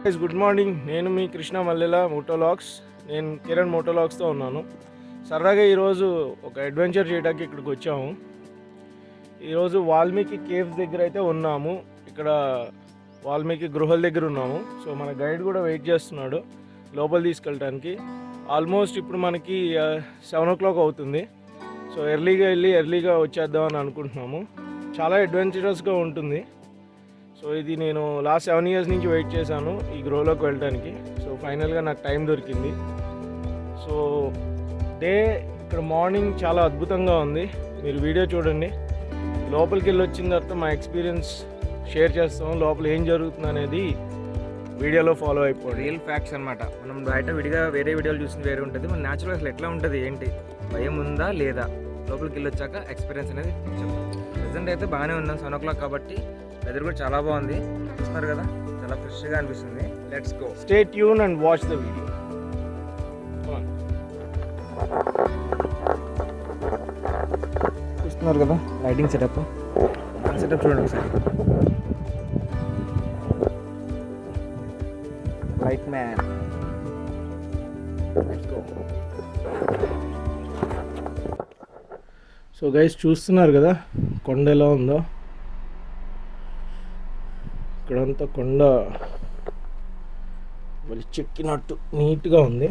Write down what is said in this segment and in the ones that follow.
Good morning. నేను మీ కృష్ణ మల్లెల మోటోలాగ్స్. నేను కిరణ్ మోటోలాగ్స్తో ఉన్నాను. సరదాగా ఈరోజు ఒక అడ్వెంచర్ చేయడానికి ఇక్కడికి వచ్చాము. ఈరోజు వాల్మీకి కేవ్స్ దగ్గర అయితే ఉన్నాము. ఇక్కడ వాల్మీకి గృహాల దగ్గర ఉన్నాము. సో మన గైడ్ కూడా వెయిట్ చేస్తున్నాడు లోపల తీసుకెళ్ళడానికి. ఆల్మోస్ట్ ఇప్పుడు మనకి 7 o'clock అవుతుంది. సో ఎర్లీగా వెళ్ళి ఎర్లీగా వచ్చేద్దామని అనుకుంటున్నాము. చాలా అడ్వెంచరస్గా ఉంటుంది. సో ఇది నేను లాస్ట్ 7 years నుంచి వెయిట్ చేశాను ఈ గ్రోలోకి వెళ్ళడానికి. సో ఫైనల్గా నాకు టైం దొరికింది. సో డే ఇక్కడ మార్నింగ్ చాలా అద్భుతంగా ఉంది. మీరు వీడియో చూడండి. లోపలికి వెళ్ళి వచ్చిన తర్వాత మా ఎక్స్పీరియన్స్ షేర్ చేస్తాం. లోపల ఏం జరుగుతుంది అనేది వీడియోలో ఫాలో అయిపోండి. రియల్ ఫ్యాక్ట్స్ అనమాట. మనం బయట విడిగా వేరే వీడియోలు చూసింది వేరే ఉంటుంది. మన న్యాచురల్ అసలు ఎట్లా ఉంటుంది, ఏంటి, భయం ఉందా లేదా, లోపలికి వెళ్ళి వచ్చాక ఎక్స్పీరియన్స్ అనేది చెప్తాం. ప్రజెంట్ అయితే బాగానే ఉన్నాం, 7 o'clock కాబట్టి. వెదర్ కూడా చాలా బాగుంది, చూస్తున్నారు కదా, చాలా ఫ్రెష్గా అనిపిస్తుంది. Let's go, stay tune and watch the video. చూస్తున్నారు కదా లైటింగ్ సెటప్ చూడండి ఒకసారి. Light man. Let's go. So guys చూస్తున్నారు కదా కొండ ఎలా ఉందో. ఇక్కడంతా కొండ మళ్ళీ చెక్కినట్టు నీట్గా ఉంది.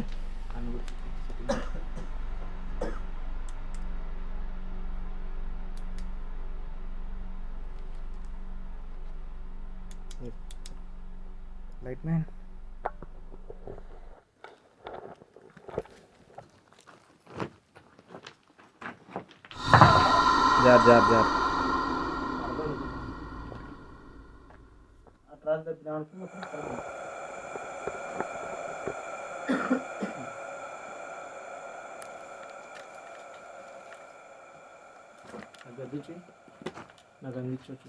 Light man. Jar jar jar. నాకు అందించవచ్చు.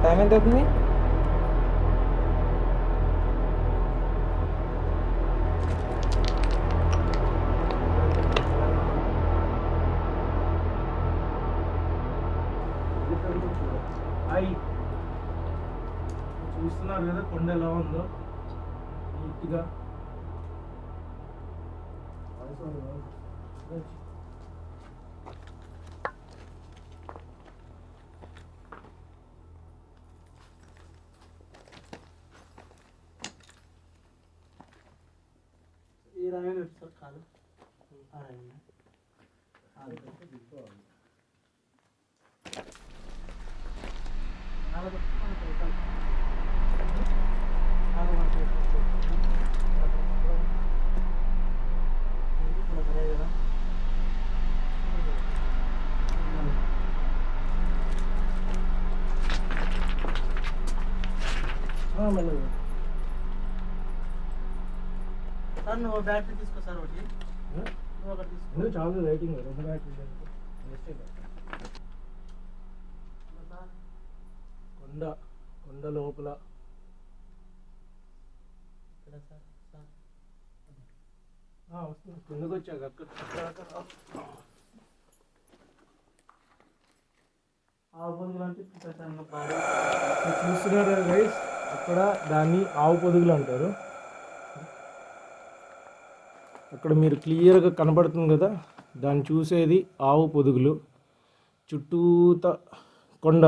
టైం ఎంత అవుతుంది? చూస్తున్నారు కదా కొండ ఎలా ఉందో నీట్గా. ఈ రాయని వచ్చారు కాదు సార్ నువ్వు బ్యాటరీ తీసుకో సార్. ఒకటి నువ్వు ఒకటి తీసుకో. చాలా రేటింగ్ 2 బ్యాటరీ కొండ కొండ లోపల ఇక్కడ సార్ వస్తుంది. కిందకు వచ్చాక అక్కడ ఆవు పొదుగులు అంటే చూస్తున్నారు గైస్, అక్కడ దాన్ని ఆవు పొదుగులు అంటారు. అక్కడ మీరు క్లియర్గా కనబడుతుంది కదా, దాన్ని చూసేది ఆవు పొదుగులు. చుట్టూత కొండ.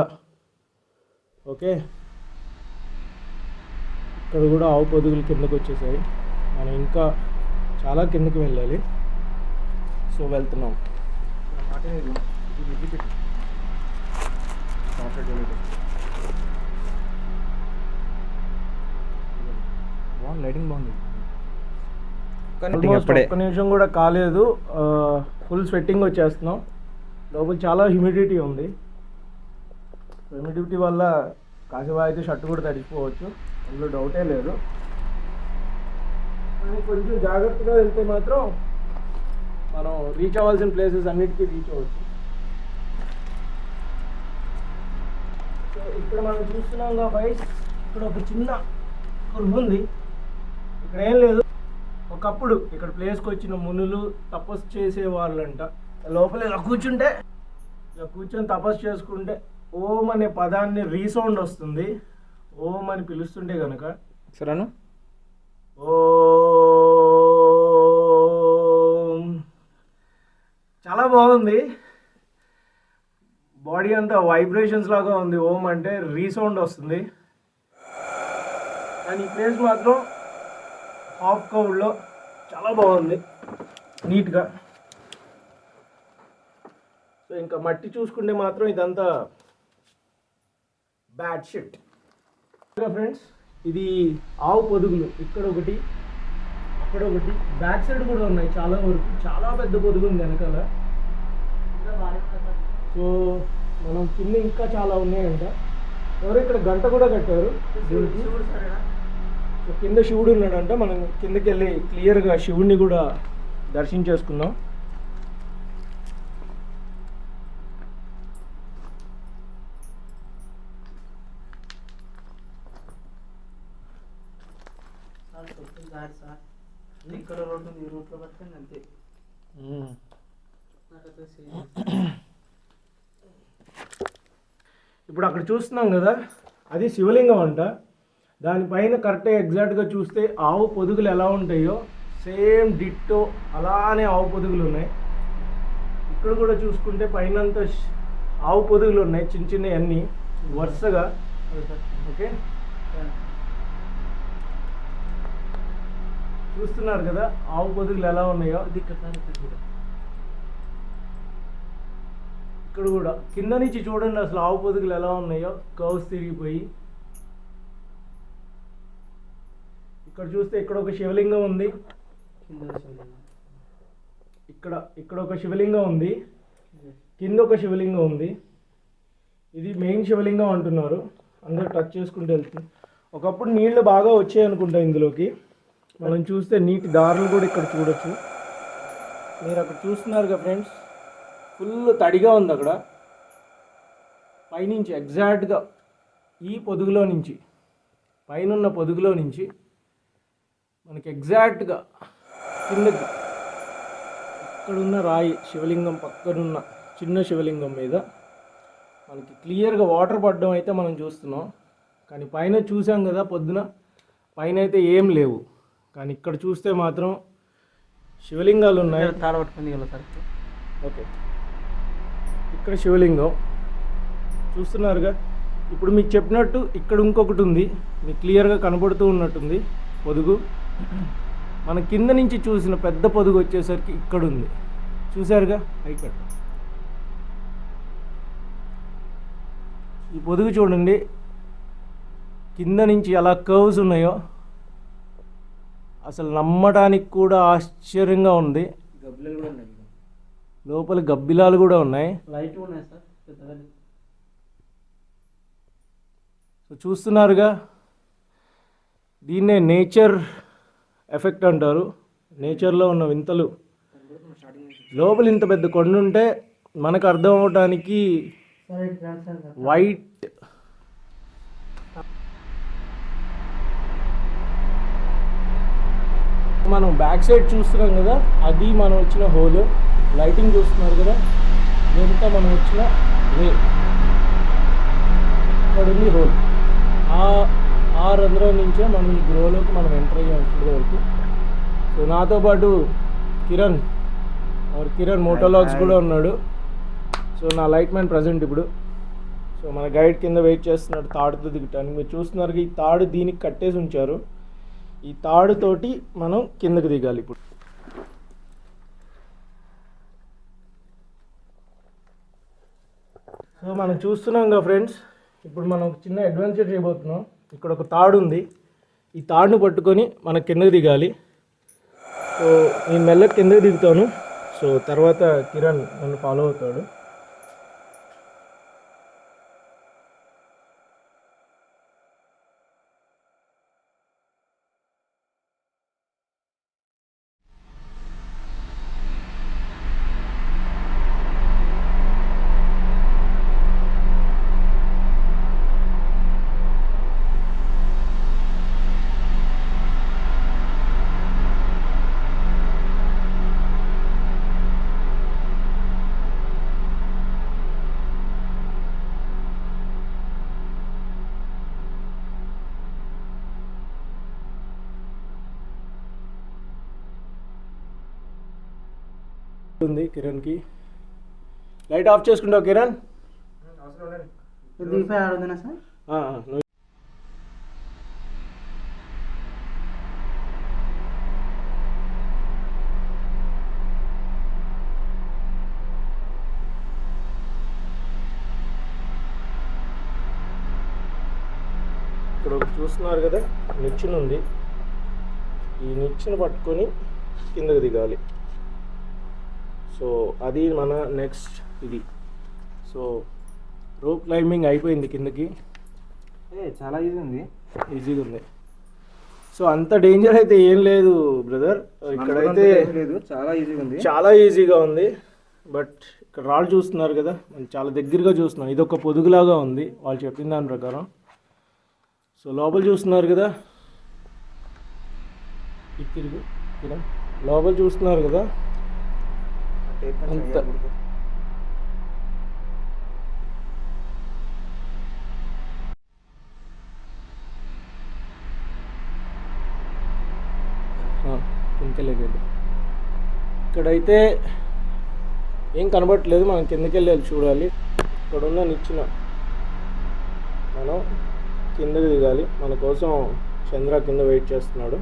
ఓకే, ఇక్కడ కూడా ఆవు పొదుగులు కిందకు వచ్చేసాయి. మనం ఇంకా చాలా కిందకి వెళ్ళాలి. సో వెళ్తున్నాం. లైటింగ్ బాగుంది. ఒక్క నిమిషం కూడా కాలేదు, ఫుల్ స్వెట్టింగ్ వచ్చేస్తున్నాం. లోపల చాలా హ్యూమిడిటీ ఉంది. హ్యూమిడిటీ వల్ల కాసేపు అయితే షర్ట్ కూడా తడిచిపోవచ్చు, అందులో డౌటే లేదు. కానీ కొంచెం జాగ్రత్తగా వెళ్తే మాత్రం మనం రీచ్ అవ్వాల్సిన ప్లేసెస్ అన్నిటికీ రీచ్ అవ్వచ్చు. సో ఇక్కడ మనం చూస్తున్నాం గైస్, ఇక్కడ ఒక చిన్న గృహ ఉంది. ఇక్కడ ఏం లేదు, ఒకప్పుడు ఇక్కడ ప్లేస్కి వచ్చిన మునులు తపస్సు చేసే వాళ్ళంట. లోపల ఇలా కూర్చుంటే, ఇలా కూర్చొని తపస్సు చేసుకుంటే ఓం అనే పదాన్ని రీసౌండ్ వస్తుంది. ఓం అని పిలుస్తుంటే కనుక సరేనా? ఓం. చాలా బాగుంది. బాడీ అంతా వైబ్రేషన్స్ లాగా ఉంది. ఓం అంటే రీసౌండ్ వస్తుంది. కానీ ఈ ప్లేస్ మాత్రం హాఫ్ కౌడ్లో చాలా బాగుంది, నీట్గా. సో ఇంకా మట్టి చూసుకుంటే మాత్రం ఇదంతా బ్యాడ్ షిట్. ఫ్రెండ్స్, ఇది ఆవు పొదుగులు. ఇక్కడ ఒకటి, అక్కడ ఒకటి, బ్యాక్ సైడ్ కూడా ఉన్నాయి చాలా వరకు. చాలా పెద్ద పొదుగు ఉంది వెనకాల. సో మనం కింద ఇంకా చాలా ఉన్నాయంట. ఎవరు ఇక్కడ గంట కూడా కట్టారు దీనికి. సో కింద శివుడు ఉన్నాడంట. మనం కిందకి వెళ్ళి క్లియర్గా శివుడిని కూడా దర్శించేసుకుందాం. ఇక్కడ రోడ్డు ఉంది, రూట్లో పట్టుకొని అంతే. ఇప్పుడు అక్కడ చూస్తున్నాం కదా, అది శివలింగం అంట. దానిపైన కరెక్ట్గా ఎగ్జాక్ట్గా చూస్తే ఆవు పొదుగులు ఎలా ఉంటాయో సేమ్ డిట్టో అలానే ఆవు పొదుగులు ఉన్నాయి. ఇక్కడ కూడా చూసుకుంటే పైన ఆవు పొదుగులు ఉన్నాయి, చిన్న చిన్న అన్నీ వరుసగా. ఓకే, చూస్తున్నారు కదా ఆవు పొదుగులు ఎలా ఉన్నాయో. ఇక్కడ కూడా కింద నుంచి చూడండి అసలు ఆవు పొదుగులు ఎలా ఉన్నాయో, కర్వ్స్ తిరిగిపోయి. ఇక్కడ చూస్తే ఇక్కడ ఒక శివలింగం ఉంది, ఇక్కడ ఒక శివలింగం ఉంది, కింద ఒక శివలింగం ఉంది. ఇది మెయిన్ శివలింగం అంటున్నారు. అందరూ టచ్ చేసుకుంటూ వెళ్తుంది. ఒకప్పుడు నీళ్లు బాగా వచ్చాయి అనుకుంటా ఇందులోకి. మనం చూస్తే నీటి దారులు కూడా ఇక్కడ చూడొచ్చు. మీరు అక్కడ చూస్తున్నారుగా ఫ్రెండ్స్, ఫుల్ తడిగా ఉంది అక్కడ. పైనుంచి ఎగ్జాక్ట్గా ఈ పొదుగులో నుంచి, పైనున్న పొదుగులో నుంచి మనకి ఎగ్జాక్ట్గా కిందకి ఇక్కడున్న రాయి శివలింగం పక్కనున్న చిన్న శివలింగం మీద మనకి క్లియర్గా వాటర్ పడడం అయితే మనం చూస్తున్నాం. కానీ పైన చూసాం కదా పొద్దున, పైన అయితే ఏం లేవు. కానీ ఇక్కడ చూస్తే మాత్రం శివలింగాలు ఉన్నాయి. తాళ పట్టుకుంది కదా సార్. ఓకే, ఇక్కడ శివలింగం చూస్తున్నారుగా. ఇప్పుడు మీకు చెప్పినట్టు ఇక్కడ ఇంకొకటి ఉంది, మీకు క్లియర్గా కనబడుతూ ఉన్నట్టుంది పొదుగు. మన కింద నుంచి చూసిన పెద్ద పొదుగు వచ్చేసరికి ఇక్కడ ఉంది, చూసారుగా. ఇక్కడ ఈ పొదుగు చూడండి, కింద నుంచి ఎలా కర్వ్స్ ఉన్నాయో అసలు నమ్మడానికి కూడా ఆశ్చర్యంగా ఉంది. గబ్బిలాలు కూడా ఉన్నాయి, లోపల గబ్బిలాలు కూడా ఉన్నాయి. లైట్ ఉన్నాయి సార్ పెద్దగా. సో చూస్తున్నారుగా, దీన్నే నేచర్ ఎఫెక్ట్ అంటారు. నేచర్లో ఉన్న వింతలు. లోపల ఇంత పెద్ద కొండ ఉంటే మనకు అర్థం అవడానికి వైట్ మనం బ్యాక్ సైడ్ చూస్తున్నాం కదా, అది మనం వచ్చిన హోల్. లైటింగ్ చూస్తున్నారు కదా, ఇదంతా మనం వచ్చిన వే. ఇక్కడ ఉంది హోల్. ఆ రంధ్రం నుంచే మనం ఈ గ్రోలోకి మనం ఎంటర్ అయ్యాం ఇప్పటి వరకు. సో నాతో పాటు కిరణ్ మోటోలాగ్స్ కూడా ఉన్నాడు. సో నా లైట్ మ్యాన్ ప్రజెంట్ ఇప్పుడు. సో మన గైడ్ కింద వెయిట్ చేస్తున్నాడు తాడుతో దిగటానికి. మీరు చూస్తున్నారు, ఈ తాడు దీనికి కట్టేసి ఉంచారు. ఈ తాడుతోటి మనం కిందకి దిగాలి ఇప్పుడు. సో మనం చూస్తున్నాం కదా ఫ్రెండ్స్, ఇప్పుడు మనం చిన్న అడ్వెంచర్ చేయబోతున్నాం. ఇక్కడ ఒక తాడు ఉంది, ఈ తాడును పట్టుకొని మనం కిందకి దిగాలి. సో నేను మెల్లగా కిందకి దిగుతాను. సో తర్వాత కిరణ్ నన్ను ఫాలో అవుతాడు. ఉంది కిరణ్కి. లైట్ ఆఫ్ చేసుకుంటావు కిరణ్? అవసరం లేదు. దిగిపోయి ఆడుందినా సార్? నువ్వు ఇక్కడ ఒకటి చూస్తున్నారు కదా, నిచ్చెన ఉంది. ఈ నిచ్చెన పట్టుకొని కిందకి దిగాలి. సో అది మన నెక్స్ట్ ఇది. సో రోప్ క్లైంబింగ్ అయిపోయింది కిందకి. చాలా ఈజీ ఉంది. ఈజీగా ఉంది. సో అంత డేంజర్ అయితే ఏం లేదు బ్రదర్. ఇక్కడైతే లేదు, చాలా ఈజీగా ఉంది. చాలా ఈజీగా ఉంది. బట్ ఇక్కడ రాళ్ళు చూస్తున్నారు కదా, మనం చాలా దగ్గరగా చూస్తున్నాం. ఇది ఒక పొదుగులాగా ఉంది వాళ్ళు చెప్పిన దాని ప్రకారం. సో లోపల చూస్తున్నారు కదా, తిరుగు లోపల చూస్తున్నారు కదా, అంత కిందకెళ్ళేది. ఇక్కడైతే ఏం కనబడట్లేదు, మనం కిందకెళ్ళి చూడాలి. ఇక్కడ ఉన్న నిచ్చెన మనం కిందకి దిగాలి. మన కోసం చంద్ర కింద వెయిట్ చేస్తున్నాడు.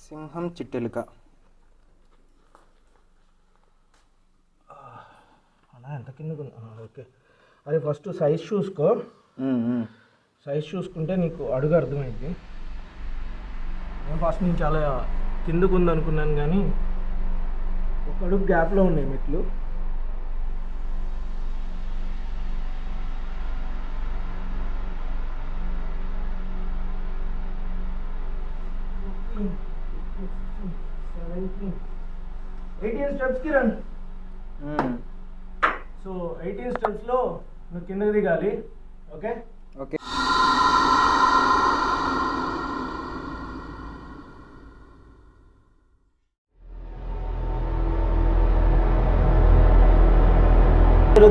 సింహం చిట్టెలుక. అలా ఎంత కిందకు? ఓకే. అరే ఫస్ట్ సైజ్ చూసుకో. సైజ్ చూసుకుంటే నీకు అడుగు అర్థమైంది. నేను ఫస్ట్ నేను చాలా కిందకు ఉంది అనుకున్నాను, కానీ ఒక అడుగు గ్యాప్లో ఉన్నాయి మెట్లు. స్టెప్స్ కిరణ్. సో 18 స్టెప్స్లో నువ్వు కిందకి దిగాలి. Okay okay.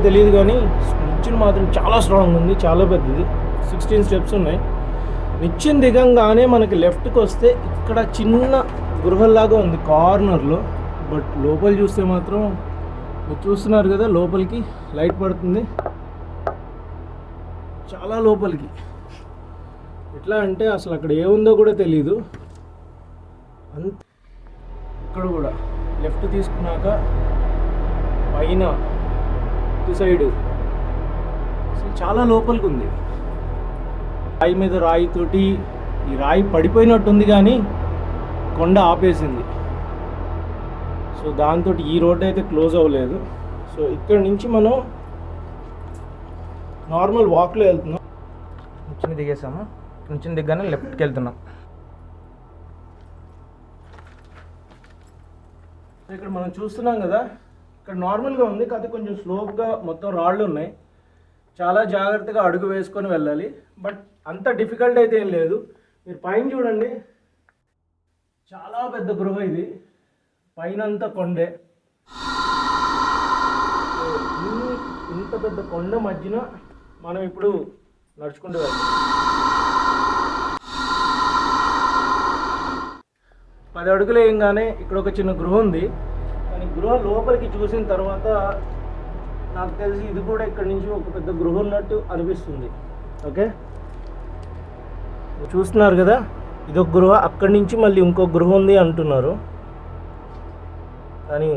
తెలియదు కానీ నిచ్చెన మాత్రం చాలా స్ట్రాంగ్ ఉంది, చాలా పెద్దది. 16 స్టెప్స్ ఉన్నాయి. నిచ్చెన దిగంగానే మనకి లెఫ్ట్కి వస్తే ఇక్కడ చిన్న గృహలాగా ఉంది కార్నర్లో. బట్ లోపల చూస్తే మాత్రం మీరు చూస్తున్నారు కదా, లోపలికి లైట్ పడుతుంది. చాలా లోపలికి. ఎట్లా అంటే అసలు అక్కడ ఏముందో కూడా తెలీదు. ఇక్కడ కూడా లెఫ్ట్ తీసుకున్నాక పైన ఇటు సైడు అసలు చాలా లోపలికి ఉంది. రాయి మీద రాయితోటి ఈ రాయి పడిపోయినట్టుంది, కానీ కొండ ఆపేసింది. సో దాంతో ఈ రోడ్ అయితే క్లోజ్ అవ్వలేదు. సో ఇక్కడ నుంచి మనం నార్మల్ వాక్లో వెళ్తున్నాం. నిచ్చెన దిగేసాము. నిచ్చెన దిగ్గానే లెఫ్ట్కి వెళ్తున్నాం. ఇక్కడ మనం చూస్తున్నాం కదా, ఇక్కడ నార్మల్గా ఉంది, కాకపోతే కొంచెం స్లోప్గా మొత్తం రాళ్ళు ఉన్నాయి. చాలా జాగ్రత్తగా అడుగు వేసుకొని వెళ్ళాలి. బట్ అంత డిఫికల్ట్ అయితే ఏం లేదు. మీరు పైన చూడండి, చాలా పెద్ద గృహ ఇది. పైన అంతా కొండే. ఇంత పెద్ద కొండ మధ్యన మనం ఇప్పుడు నడుచుకుంటూ వెళ్తాం. 10 అడుగులు వేయంగానే ఇక్కడ ఒక చిన్న గృహ ఉంది. కానీ గృహ లోపలికి చూసిన తర్వాత నాకు తెలిసి ఇది కూడా ఇక్కడ నుంచి ఒక పెద్ద గృహ ఉన్నట్టు అనిపిస్తుంది. ఓకే, చూస్తున్నారు కదా, ఇదొక గృహ. అక్కడి నుంచి మళ్ళీ ఇంకో గృహ ఉంది అంటున్నారు, కానీ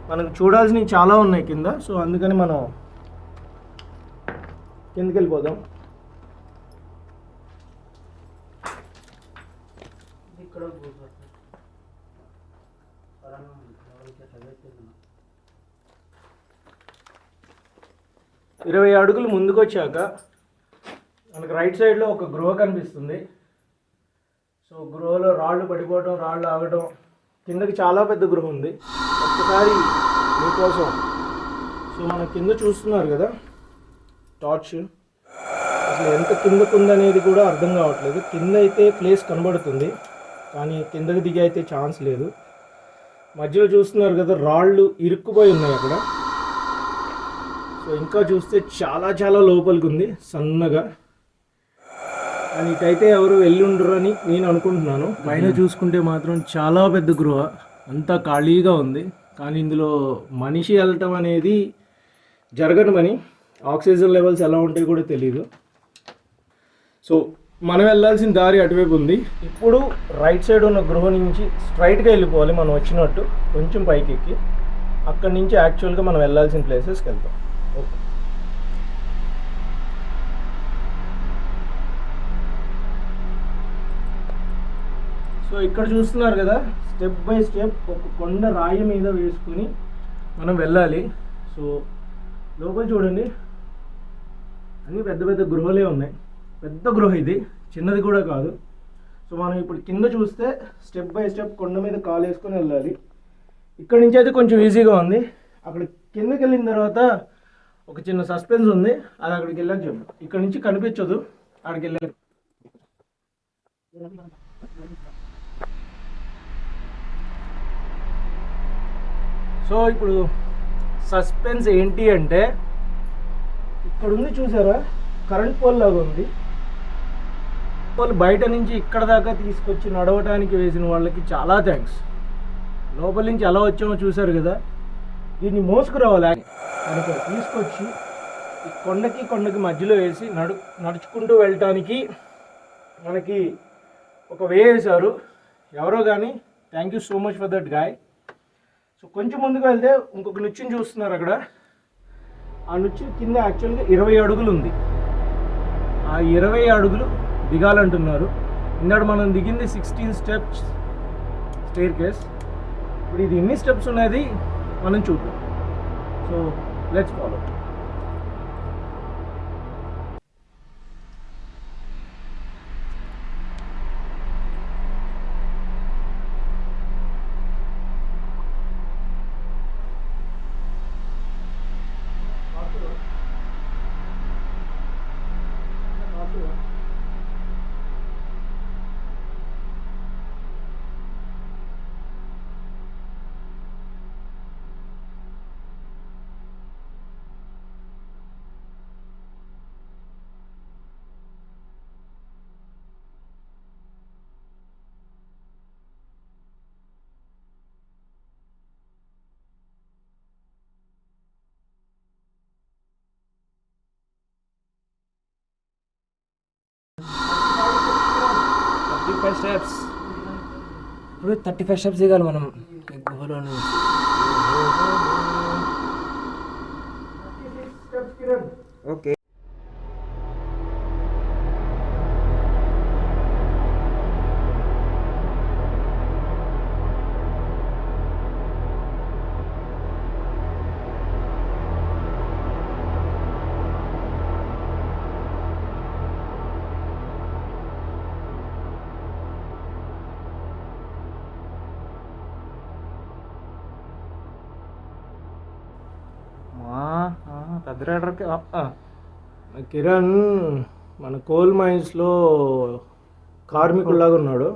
మనకు చూడాల్సినవి చాలా ఉన్నాయి కింద. సో అందుకని మనం కిందకి వెళ్ళిపోదాం. ఇక్కడ 20 అడుగులు ముందుకు వచ్చాక మనకు రైట్ సైడ్లో ఒక గృహ కనిపిస్తుంది. సో గృహలో రాళ్ళు పడిపోవడం, రాళ్ళు ఆగటం, కిందకి చాలా పెద్ద గృహ ఉంది. ఒక్కసారి మీకోసం. సో మన కింద చూస్తున్నారు కదా టార్చ్, అసలు ఎంత కిందకు ఉందనేది కూడా అర్థం కావట్లేదు. కింద అయితే ప్లేస్ కనబడుతుంది, కానీ కిందకి దిగి అయితే ఛాన్స్ లేదు. మధ్యలో చూస్తున్నారు కదా, రాళ్ళు ఇరుక్కుపోయి ఉన్నాయి అక్కడ. సో ఇంకా చూస్తే చాలా చాలా లోపలికి ఉంది సన్నగా. కానీ ఇటైతే ఎవరు వెళ్ళి ఉండరు అని నేను అనుకుంటున్నాను. పైన చూసుకుంటే మాత్రం చాలా పెద్ద గృహ, అంతా ఖాళీగా ఉంది. కానీ ఇందులో మనిషి వెళ్ళటం అనేది జరగని పని. ఆక్సిజన్ లెవెల్స్ ఎలా ఉంటాయో కూడా తెలియదు. సో మనం వెళ్ళాల్సిన దారి అటువైపు ఉంది. ఇప్పుడు రైట్ సైడ్ ఉన్న గృహ నుంచి స్ట్రైట్గా వెళ్ళిపోవాలి మనం వచ్చినట్టు, కొంచెం పైకి ఎక్కి. అక్కడి నుంచి యాక్చువల్గా మనం వెళ్ళాల్సిన ప్లేసెస్కి వెళ్తాం. ఓకే. సో ఇక్కడ చూస్తున్నారు కదా, స్టెప్ బై స్టెప్ ఒక కొండ రాయి మీద వేసుకుని మనం వెళ్ళాలి. సో లోపల చూడండి, అన్నీ పెద్ద పెద్ద గృహలే ఉన్నాయి. పెద్ద గృహ ఇది, చిన్నది కూడా కాదు. సో మనం ఇప్పుడు కింద చూస్తే స్టెప్ బై స్టెప్ కొండ మీద కాలు వేసుకొని వెళ్ళాలి. ఇక్కడ నుంచి అయితే కొంచెం ఈజీగా ఉంది. అక్కడ కిందకి వెళ్ళిన తర్వాత ఒక చిన్న సస్పెన్స్ ఉంది, అది అక్కడికి వెళ్ళాక చెప్పు. ఇక్కడ నుంచి కనిపించదు, అక్కడికి వెళ్ళాక. సో ఇప్పుడు సస్పెన్స్ ఏంటి అంటే, ఇక్కడ ఉంది చూసారా, కరెంట్ పోల్ లాగా ఉంది. పోల్ బయట నుంచి ఇక్కడ దాకా తీసుకొచ్చి నడవడానికి వేసిన వాళ్ళకి చాలా థ్యాంక్స్. లోపల నుంచి ఎలా వచ్చామో చూసారు కదా, దీన్ని మోసుకురావాలి. కనుక తీసుకొచ్చి ఈ కొండకి మధ్యలో వేసి నడుచుకుంటూ వెళ్ళటానికి మనకి ఒక వే వేశారు. ఎవరో కానీ thank you so much for that guy. So కొంచెం ముందుకు వెళ్తే ఇంకొక నుచ్చిని చూస్తున్నారు అక్కడ. ఆ నుంచి కింద యాక్చువల్గా 20 అడుగులు ఉంది. ఆ 20 అడుగులు దిగాలంటున్నారు. ఇందాక మనం దిగింది 16 స్టెప్స్ స్టేర్ కేస్. ఇప్పుడు ఇది ఎన్ని స్టెప్స్ ఉన్నది మనం చూద్దాం. So let's follow. స్టెప్స్ ఇప్పుడు 35 స్టెప్స్ దిగాలి మనం ఈ గుహలో నుంచి. ఓకే. పెద్ద రైడర్కి కిరణ్ మన కోల్ మైన్స్లో కార్మికుల్లాగా ఉన్నాడు,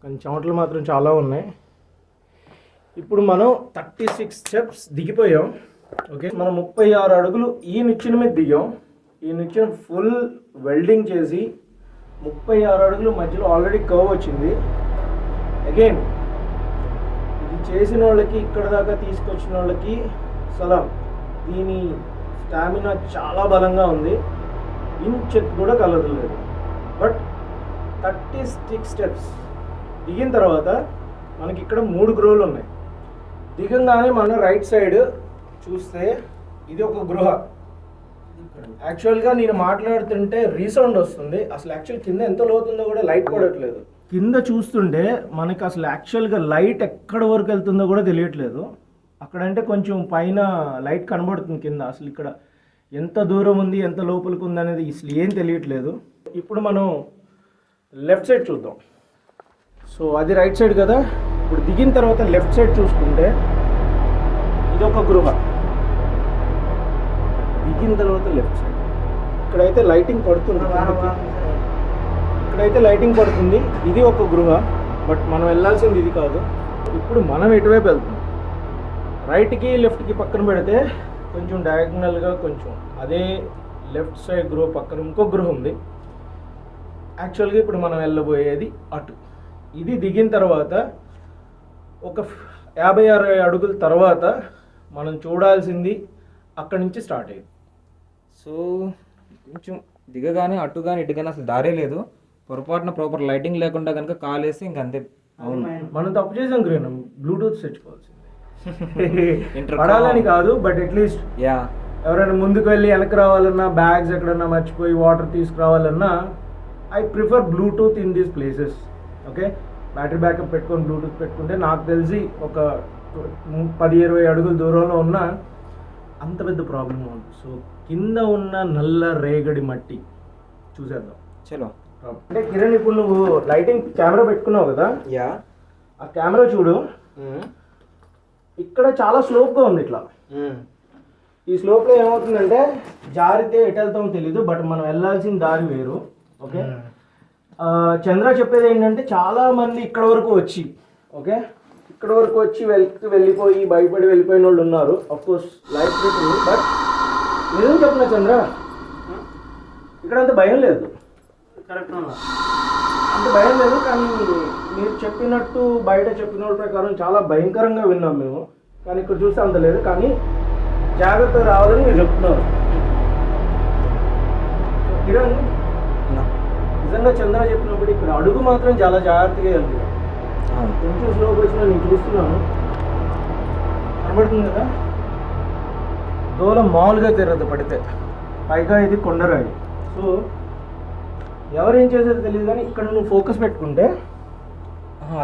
కానీ చెమటలు మాత్రం చాలా ఉన్నాయి. ఇప్పుడు మనం 36 స్టెప్స్ దిగిపోయాం. ఓకే, మనం 36 అడుగులు ఈ నిచ్చెన మీద దిగాం. ఈ నిచ్చెన ఫుల్ వెల్డింగ్ చేసి 36 అడుగులు మధ్యలో ఆల్రెడీ కర్వ్ వచ్చింది. అగైన్ ఇది చేసిన వాళ్ళకి, ఇక్కడ దాకా తీసుకొచ్చిన వాళ్ళకి సలాం. దీని స్టామినా చాలా బలంగా ఉంది, ఇంచెక్ కూడా కలగలేదు. బట్ 36 స్టెప్స్ దిగిన తర్వాత మనకి ఇక్కడ 3 గృహలు ఉన్నాయి. దిగంగానే మన రైట్ సైడ్ చూస్తే ఇది ఒక గృహ. యాక్చువల్గా నేను మాట్లాడుతుంటే రీసౌండ్ వస్తుంది. అసలు యాక్చువల్ కింద ఎంత లోతుందో కూడా లైట్ పడట్లేదు. కింద చూస్తుంటే మనకి అసలు యాక్చువల్గా లైట్ ఎక్కడ వరకు వెళ్తుందో కూడా తెలియట్లేదు. అక్కడంటే కొంచెం పైన లైట్ కనబడుతుంది, కింద అసలు ఇక్కడ ఎంత దూరం ఉంది, ఎంత లోపలికి ఉంది అనేది అసలు ఏం తెలియట్లేదు. ఇప్పుడు మనం లెఫ్ట్ సైడ్ చూద్దాం. సో అది రైట్ సైడ్ కదా. ఇప్పుడు దిగిన తర్వాత లెఫ్ట్ సైడ్ చూసుకుంటే ఇది ఒక గృహ. దిగిన తర్వాత లెఫ్ట్ సైడ్ ఇక్కడైతే లైటింగ్ పడుతుంది, ఇక్కడైతే లైటింగ్ పడుతుంది. ఇది ఒక గృహ, బట్ మనం వెళ్ళాల్సింది ఇది కాదు. ఇప్పుడు మనం ఎటువైపు వెళ్తున్నాం, రైట్కి లెఫ్ట్కి పక్కన పెడితే కొంచెం డయాగ్నల్గా కొంచెం అదే లెఫ్ట్ సైడ్ గృహ పక్కన ఇంకో గృహ ఉంది. యాక్చువల్గా ఇప్పుడు మనం వెళ్ళబోయేది అటు. ఇది దిగిన తర్వాత ఒక 50-60 అడుగుల తర్వాత మనం చూడాల్సింది అక్కడి నుంచి స్టార్ట్ అయ్యింది. సో కొంచెం దిగగానే అటు కానీ ఇటు కానీ అసలు దారే లేదు. పొరపాటున ప్రాపర్ లైటింగ్ లేకుండా కనుక కాలేసి ఇంకంతే. అవును. మనం తప్పు చేసాం గ్రీన్, బ్లూటూత్ తెచ్చుకోవాల్సింది. పడాలని కాదు, బట్ అట్లీస్ట్ యా ఎవరైనా ముందుకు వెళ్ళి వెనక్కి రావాలన్నా, బ్యాగ్స్ ఎక్కడన్నా మర్చిపోయి వాటర్ తీసుకురావాలన్నా, I prefer Bluetooth in these places. Okay, battery backup పెట్టుకొని బ్లూటూత్ పెట్టుకుంటే నాకు తెలిసి ఒక 10-20 అడుగుల దూరంలో ఉన్న అంత పెద్ద ప్రాబ్లం ఉంది. సో కింద ఉన్న నల్ల రేగడి మట్టి చూసేద్దాం. చలో. అంటే కిరణ్, ఇప్పుడు నువ్వు లైటింగ్ కెమెరా పెట్టుకున్నావు కదా, యా ఆ కెమెరా చూడు, ఇక్కడ చాలా స్లోప్గా ఉంది. ఇట్లా ఈ స్లోప్లో ఏమవుతుందంటే జారితే ఎటు వెళ్తామో తెలీదు, బట్ మనం వెళ్ళాల్సిన దారి వేరు. ఓకే, చంద్ర చెప్పేది ఏంటంటే చాలా మంది ఇక్కడ వరకు వచ్చి, ఓకే, ఇక్కడ వరకు వచ్చి వెళ్ళిపోయి భయపడి వెళ్ళిపోయిన వాళ్ళు ఉన్నారు. అఫ్కోర్స్ లైఫ్ థ్రెట్ ఉంది, బట్ నిజం చెప్తున్నా చంద్ర, ఇక్కడ అంత భయం లేదు. కరెక్ట్, అంత భయం లేదు. కానీ మీరు చెప్పినట్టు బయట చెప్పిన వాళ్ళ ప్రకారం చాలా భయంకరంగా విన్నాం మేము, కానీ ఇక్కడ చూస్తే అంత లేదు. కానీ జాగ్రత్తగా రావాలని మీరు చెప్తున్నారు. కిరణ్, నిజంగా చంద్ర చెప్పినప్పుడు ఇక్కడ అడుగు మాత్రం చాలా జాగ్రత్తగా వెళ్తుంది. కొంచెం స్లోకి వచ్చినా నేను చూస్తున్నాను, కనబడుతుంది కదా, దూరం మామూలుగా తిరగదు పడితే, పైగా ఇది కొండరాయి. సో ఎవరేం చేసేది తెలియదు, కానీ ఇక్కడ నువ్వు ఫోకస్ పెట్టుకుంటే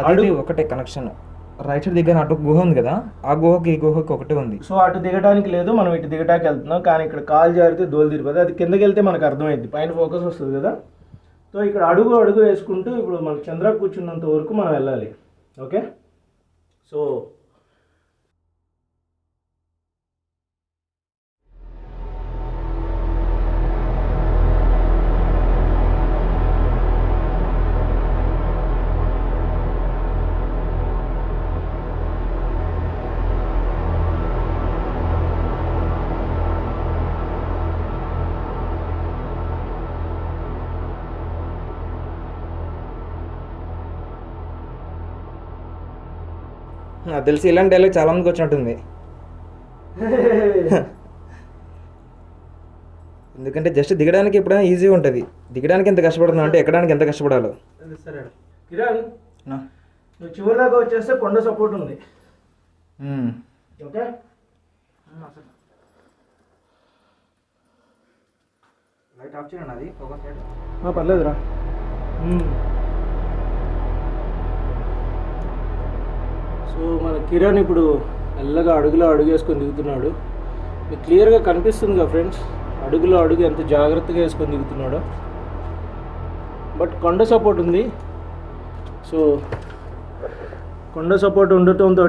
అడుగు ఒకటే కనెక్షన్. రైట్ సైడ్ దగ్గర అటు గుహ ఉంది కదా, ఆ గుహకి ఈ గుహకి ఒకటే ఉంది. సో అటు దిగడానికి లేదు, మనం ఇటు దిగటానికి వెళ్తున్నాం. కానీ ఇక్కడ కాలు జారితే దోలు తిరిగిపోతుంది, అది కిందకి వెళ్తే మనకు అర్థమైంది, పైన ఫోకస్ వస్తుంది కదా. సో ఇక్కడ అడుగు అడుగు వేసుకుంటూ ఇప్పుడు మన చంద్ర కూర్చున్నంత వరకు మనం వెళ్ళాలి. ఓకే, సో నాకు తెలిసి ఇలాంటి డైలాగ్ చాలా మందికి వచ్చినట్టుంది. ఎందుకంటే జస్ట్ దిగడానికి ఎప్పుడైనా ఈజీగా ఉంటుంది, దిగడానికి ఎంత కష్టపడుతున్నావు అంటే ఎక్కడానికి ఎంత కష్టపడాలో. సరే కిరణ్, నువ్వు చివరి దాకా వచ్చేస్తే కొండ సపోర్ట్ ఉంది. ఓకే, లైట్ ఆఫ్ చేయండి, అది ఫోకస్ లైట్. పర్లేదురా. సో మన కిరణ్ ఇప్పుడు మెల్లగా అడుగులో అడుగు వేసుకొని దిగుతున్నాడు. మీకు క్లియర్గా కనిపిస్తుంది కదా ఫ్రెండ్స్, అడుగులో అడుగు ఎంత జాగ్రత్తగా వేసుకొని దిగుతున్నాడో. బట్ కొండ సపోర్ట్ ఉంది. సో కొండ సపోర్ట్ ఉండటంతో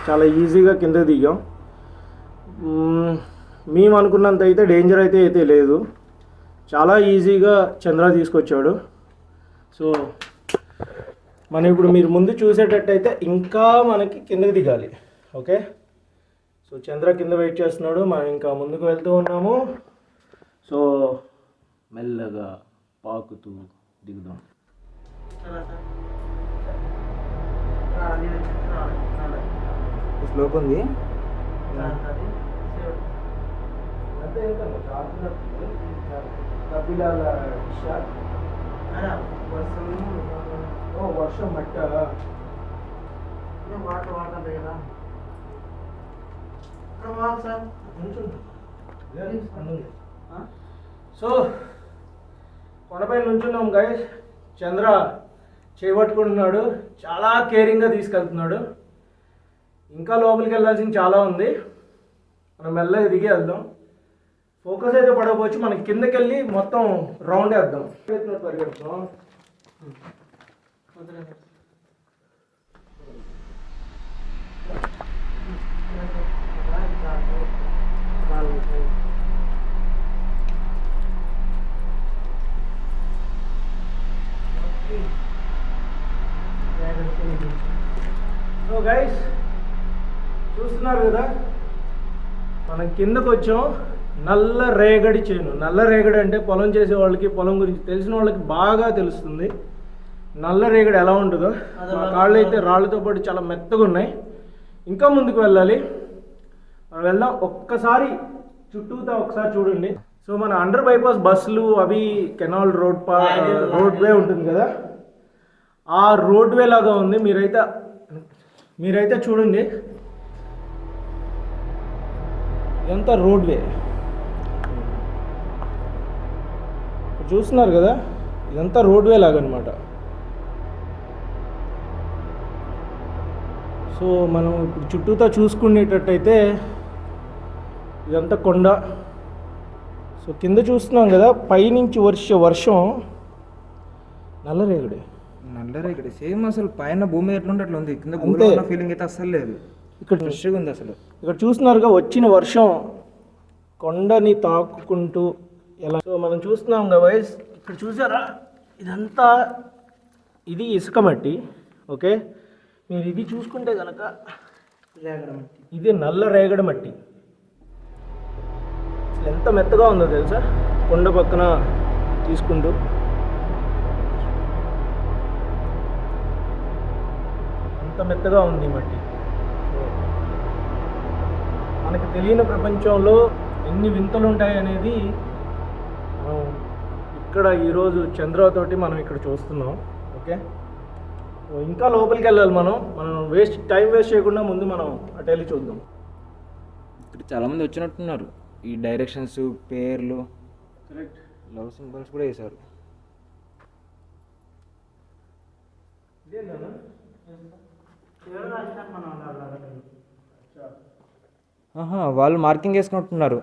చాలా ఈజీగా కింద దిగాం. మేము అనుకున్నంత అయితే డేంజర్ అయితే లేదు, చాలా ఈజీగా చంద్ర తీసుకొచ్చాడు. సో మనం ఇప్పుడు మీరు ముందు చూసేటట్టయితే ఇంకా మనకి కిందకి దిగాలి. ఓకే, సో చంద్ర కింద వెయిట్ చేస్తున్నాడు, మనం ఇంకా ముందుకు వెళ్తూ ఉన్నాము. సో మెల్లగా పాకుతూ దిగుదాం. స్లోప్ ఉంది. అంతే, వర్షం మట్ట వాటర్ వాడుతుంటాయి కదా సార్. సో కొండపై నుంచున్నాం గైస్. చంద్ర చేపట్టుకుంటున్నాడు, చాలా కేరింగ్గా తీసుకెళ్తున్నాడు. ఇంకా లోపలికి వెళ్ళాల్సింది చాలా ఉంది, మనం మెల్లగా దిగి వెళ్దాం. ఫోకస్ అయితే పడకపోవచ్చు, మనకి కిందకి వెళ్ళి మొత్తం రౌండ్ వేద్దాం. పరిగెడుతున్నాం. సో గైస్ చూస్తున్నారు కదా, మనం కిందకు వచ్చాం. నల్ల రేగడి చేను. నల్ల రేగడి అంటే పొలం చేసే వాళ్ళకి, పొలం గురించి తెలిసిన వాళ్ళకి బాగా తెలుస్తుంది. నల్ల రేగడి ఎలా ఉంటుందో. మా కాళ్ళు అయితే రాళ్ళతో పాటు చాలా మెత్తగా ఉన్నాయి. ఇంకా ముందుకు వెళ్ళాలి. మనం వెళ్దాం. ఒక్కసారి చుట్టూతా ఒకసారి చూడండి. సో మన అండర్ బైపాస్ బస్సులు అవి కెనాల్ రోడ్వే ఉంటుంది కదా, ఆ రోడ్వే లాగా ఉంది. మీరైతే చూడండి, ఇదంతా రోడ్వే చూస్తున్నారు కదా, ఇదంతా రోడ్వే లాగా అనమాట. సో మనం ఇప్పుడు చుట్టూతా చూసుకునేటట్టయితే ఇదంతా కొండ. సో కింద చూస్తున్నాం కదా, పైనుంచి వర్షం నల్లరేగడి. నల్లరేగడి సేమ్ అసలు పైన భూమి ఎట్లుంటే అట్లా ఉంది, కింద అంతే. ఫీలింగ్ అయితే అస్సలు లేదు. ఇక్కడ ఫ్రెష్గా ఉంది అసలు. ఇక్కడ చూస్తున్నారుగా, వచ్చిన వర్షం కొండని తాకుకుంటూ ఎలా. సో మనం చూస్తున్నాం కదా వైస్, ఇక్కడ చూసారా, ఇదంతా ఇది ఇసుక మట్టి. ఓకే, మీరు ఇది చూసుకుంటే కనుక రేగడి మట్టి, ఇది నల్ల రేగడి మట్టి. అసలు ఎంత మెత్తగా ఉందో తెలుసా, కొండ పక్కన తీసుకుంటూ. అంత మెత్తగా ఉంది ఈ మట్టి. మనకి తెలియని ప్రపంచంలో ఎన్ని వింతలు ఉంటాయి అనేది మనం ఇక్కడ ఈరోజు చంద్రతోటి మనం ఇక్కడ చూస్తున్నాం. ఓకే, ఇంకా లోపలికి వెళ్ళాలి. మనం టైం వేస్ట్ చేయకుండా ముందు మనం అటు వెళ్ళి చూద్దాం. ఇక్కడ చాలామంది వచ్చినట్టున్నారు. ఈ డైరెక్షన్స్, పేర్లు, కరెక్ట్, లవ్ సింబల్స్ కూడా వేశారు. వాళ్ళు మార్కింగ్ వేసుకుంటున్నారు.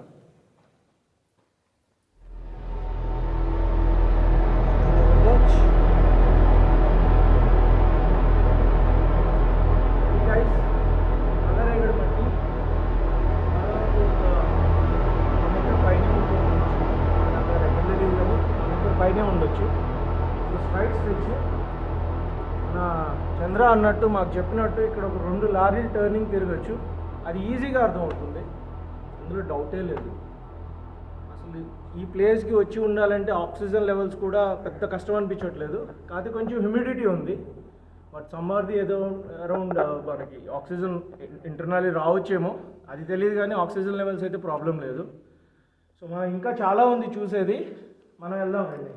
పైనే ఉండొచ్చు. స్ట్రైట్ స్ట్రెచ్ నా చంద్ర అన్నట్టు మాకు చెప్పినట్టు ఇక్కడ ఒక 2 లారీలు టర్నింగ్ తిరగచ్చు. అది ఈజీగా అర్థమవుతుంది, అందులో డౌటే లేదు. అసలు ఈ ప్లేస్కి వచ్చి ఉండాలంటే ఆక్సిజన్ లెవెల్స్ కూడా పెద్ద కష్టం అనిపించట్లేదు. కాకపోతే కొంచెం హ్యూమిడిటీ ఉంది. బట్ సమ్మర్ది ఏదో అరౌండ్ మనకి ఆక్సిజన్ ఇంటర్నల్లీ రావచ్చేమో, అది తెలియదు. కానీ ఆక్సిజన్ లెవెల్స్ అయితే ప్రాబ్లం లేదు. సో మనం ఇంకా చాలా ఉంది చూసేది. మనం వెళ్దాం రండి.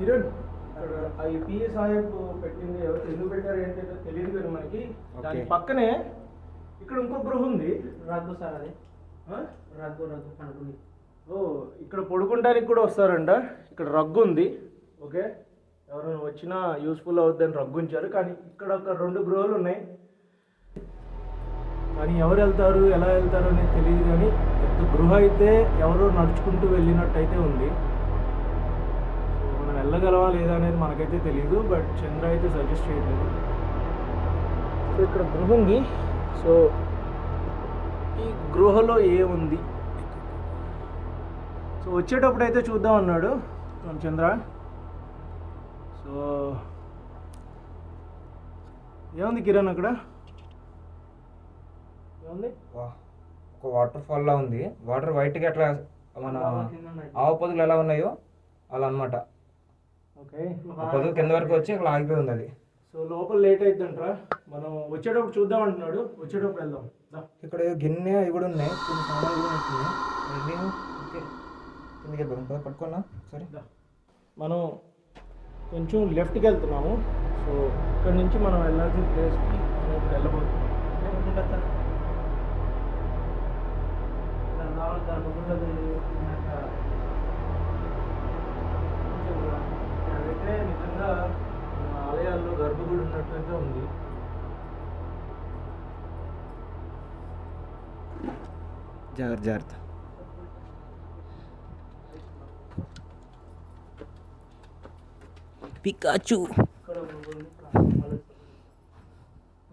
కిరణ్, ఇక్కడ ఈ పిఏ సాహెబ్ పెట్టింది ఎవరు, ఎందుకు పెట్టారు ఏంటంటే తెలియదు కానీ మనకి. దాని పక్కనే ఇక్కడ ఇంకో గృహ ఉంది. రగ్గు సార్ అది, రగ్గు పడుకుని. ఓ, ఇక్కడ పడుకుంటానికి కూడా వస్తారంట. ఇక్కడ రగ్గు ఉంది. ఓకే, ఎవరైనా వచ్చినా యూస్ఫుల్ అవుద్దని రగ్గు ఉంచారు. కానీ ఇక్కడ ఒక 2 గృహాలు ఉన్నాయి. కానీ ఎవరు వెళ్తారు, ఎలా వెళ్తారు అనేది తెలియదు. కానీ పెద్ద గృహ అయితే ఎవరో నడుచుకుంటూ వెళ్ళినట్టు అయితే ఉంది. మనం వెళ్ళగలవా లేదా అనేది మనకైతే తెలియదు. బట్ చంద్ర అయితే సజెస్ట్ చేయట్లేదు. సో ఇక్కడ గృహ ఉంది. సో ఈ గృహలో ఏముంది, సో వచ్చేటప్పుడు అయితే చూద్దాం అన్నాడు మన చంద్ర. సో ఏముంది కిరణ్ అక్కడ, ఏముంది? ఒక వాటర్ ఫాల్ లా ఉంది. వాటర్ వైట్గా అట్లా మన ఆవు పొదుగులు ఎలా ఉన్నాయో అలా అనమాట. ఓకే, పొదుగు కింద వరకు వచ్చి అక్కడ ఆగిపోయి ఉంది అది. సో లోపల లేట్ అవుతుందంటారా, మనం వచ్చేటప్పుడు చూద్దాం అంటున్నాడు. వచ్చేటప్పుడు వెళ్దాం. ఇక్కడ గిన్నె ఇవి కూడా ఉన్నాయి, కొన్ని సామాన్లు కూడా ఉంటున్నాయి. ఓకే, కిందకి వెళ్దాం. పట్టుకున్నా సరే. మనం కొంచెం లెఫ్ట్కి వెళ్తున్నాము. సో ఇక్కడ నుంచి మనం వెళ్ళాల్సిన ప్లేస్కి మనం ఇప్పుడు వెళ్ళబోతున్నాం. అదైతే నిజంగా ఆలయాల్లో గర్భగుడి ఉన్నట్లయితే ఉంది. జాగ్రత్త. పికాచు. ఇక్కడ ఉంటుంది.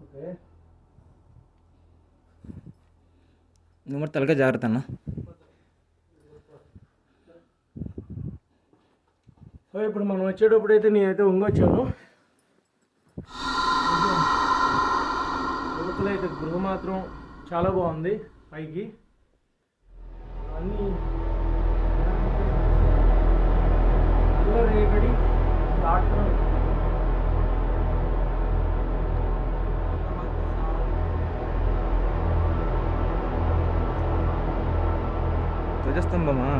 ఓకే, నువ్వు మరి తలగా జాగ్రత్త అన్న. సో ఇప్పుడు మనం వచ్చేటప్పుడు అయితే నేనైతే ఉంగొచ్చాను. లోపల అయితే గృహ మాత్రం చాలా బాగుంది. పైకి అన్నీ రేగడి దాటుతున్నాం. ధ్వజస్తంభమా?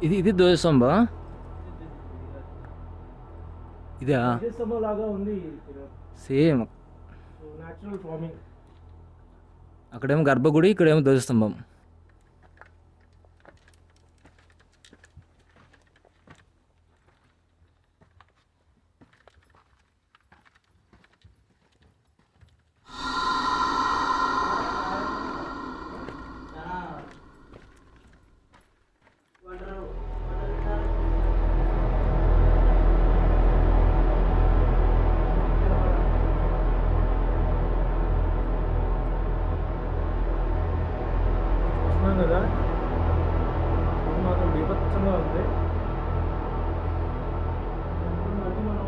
ఇది ధ్వజస్తంభ. ఇదా? లాగా ఉంది. సేమ్. Natural farming. అక్కడేమో గర్భగుడి, ఇక్కడేమో ధ్వజస్తంభం. చూస్తున్నాం కదా, ఇది మాత్రం బీభత్సంగా ఉంది. మళ్ళీ మనం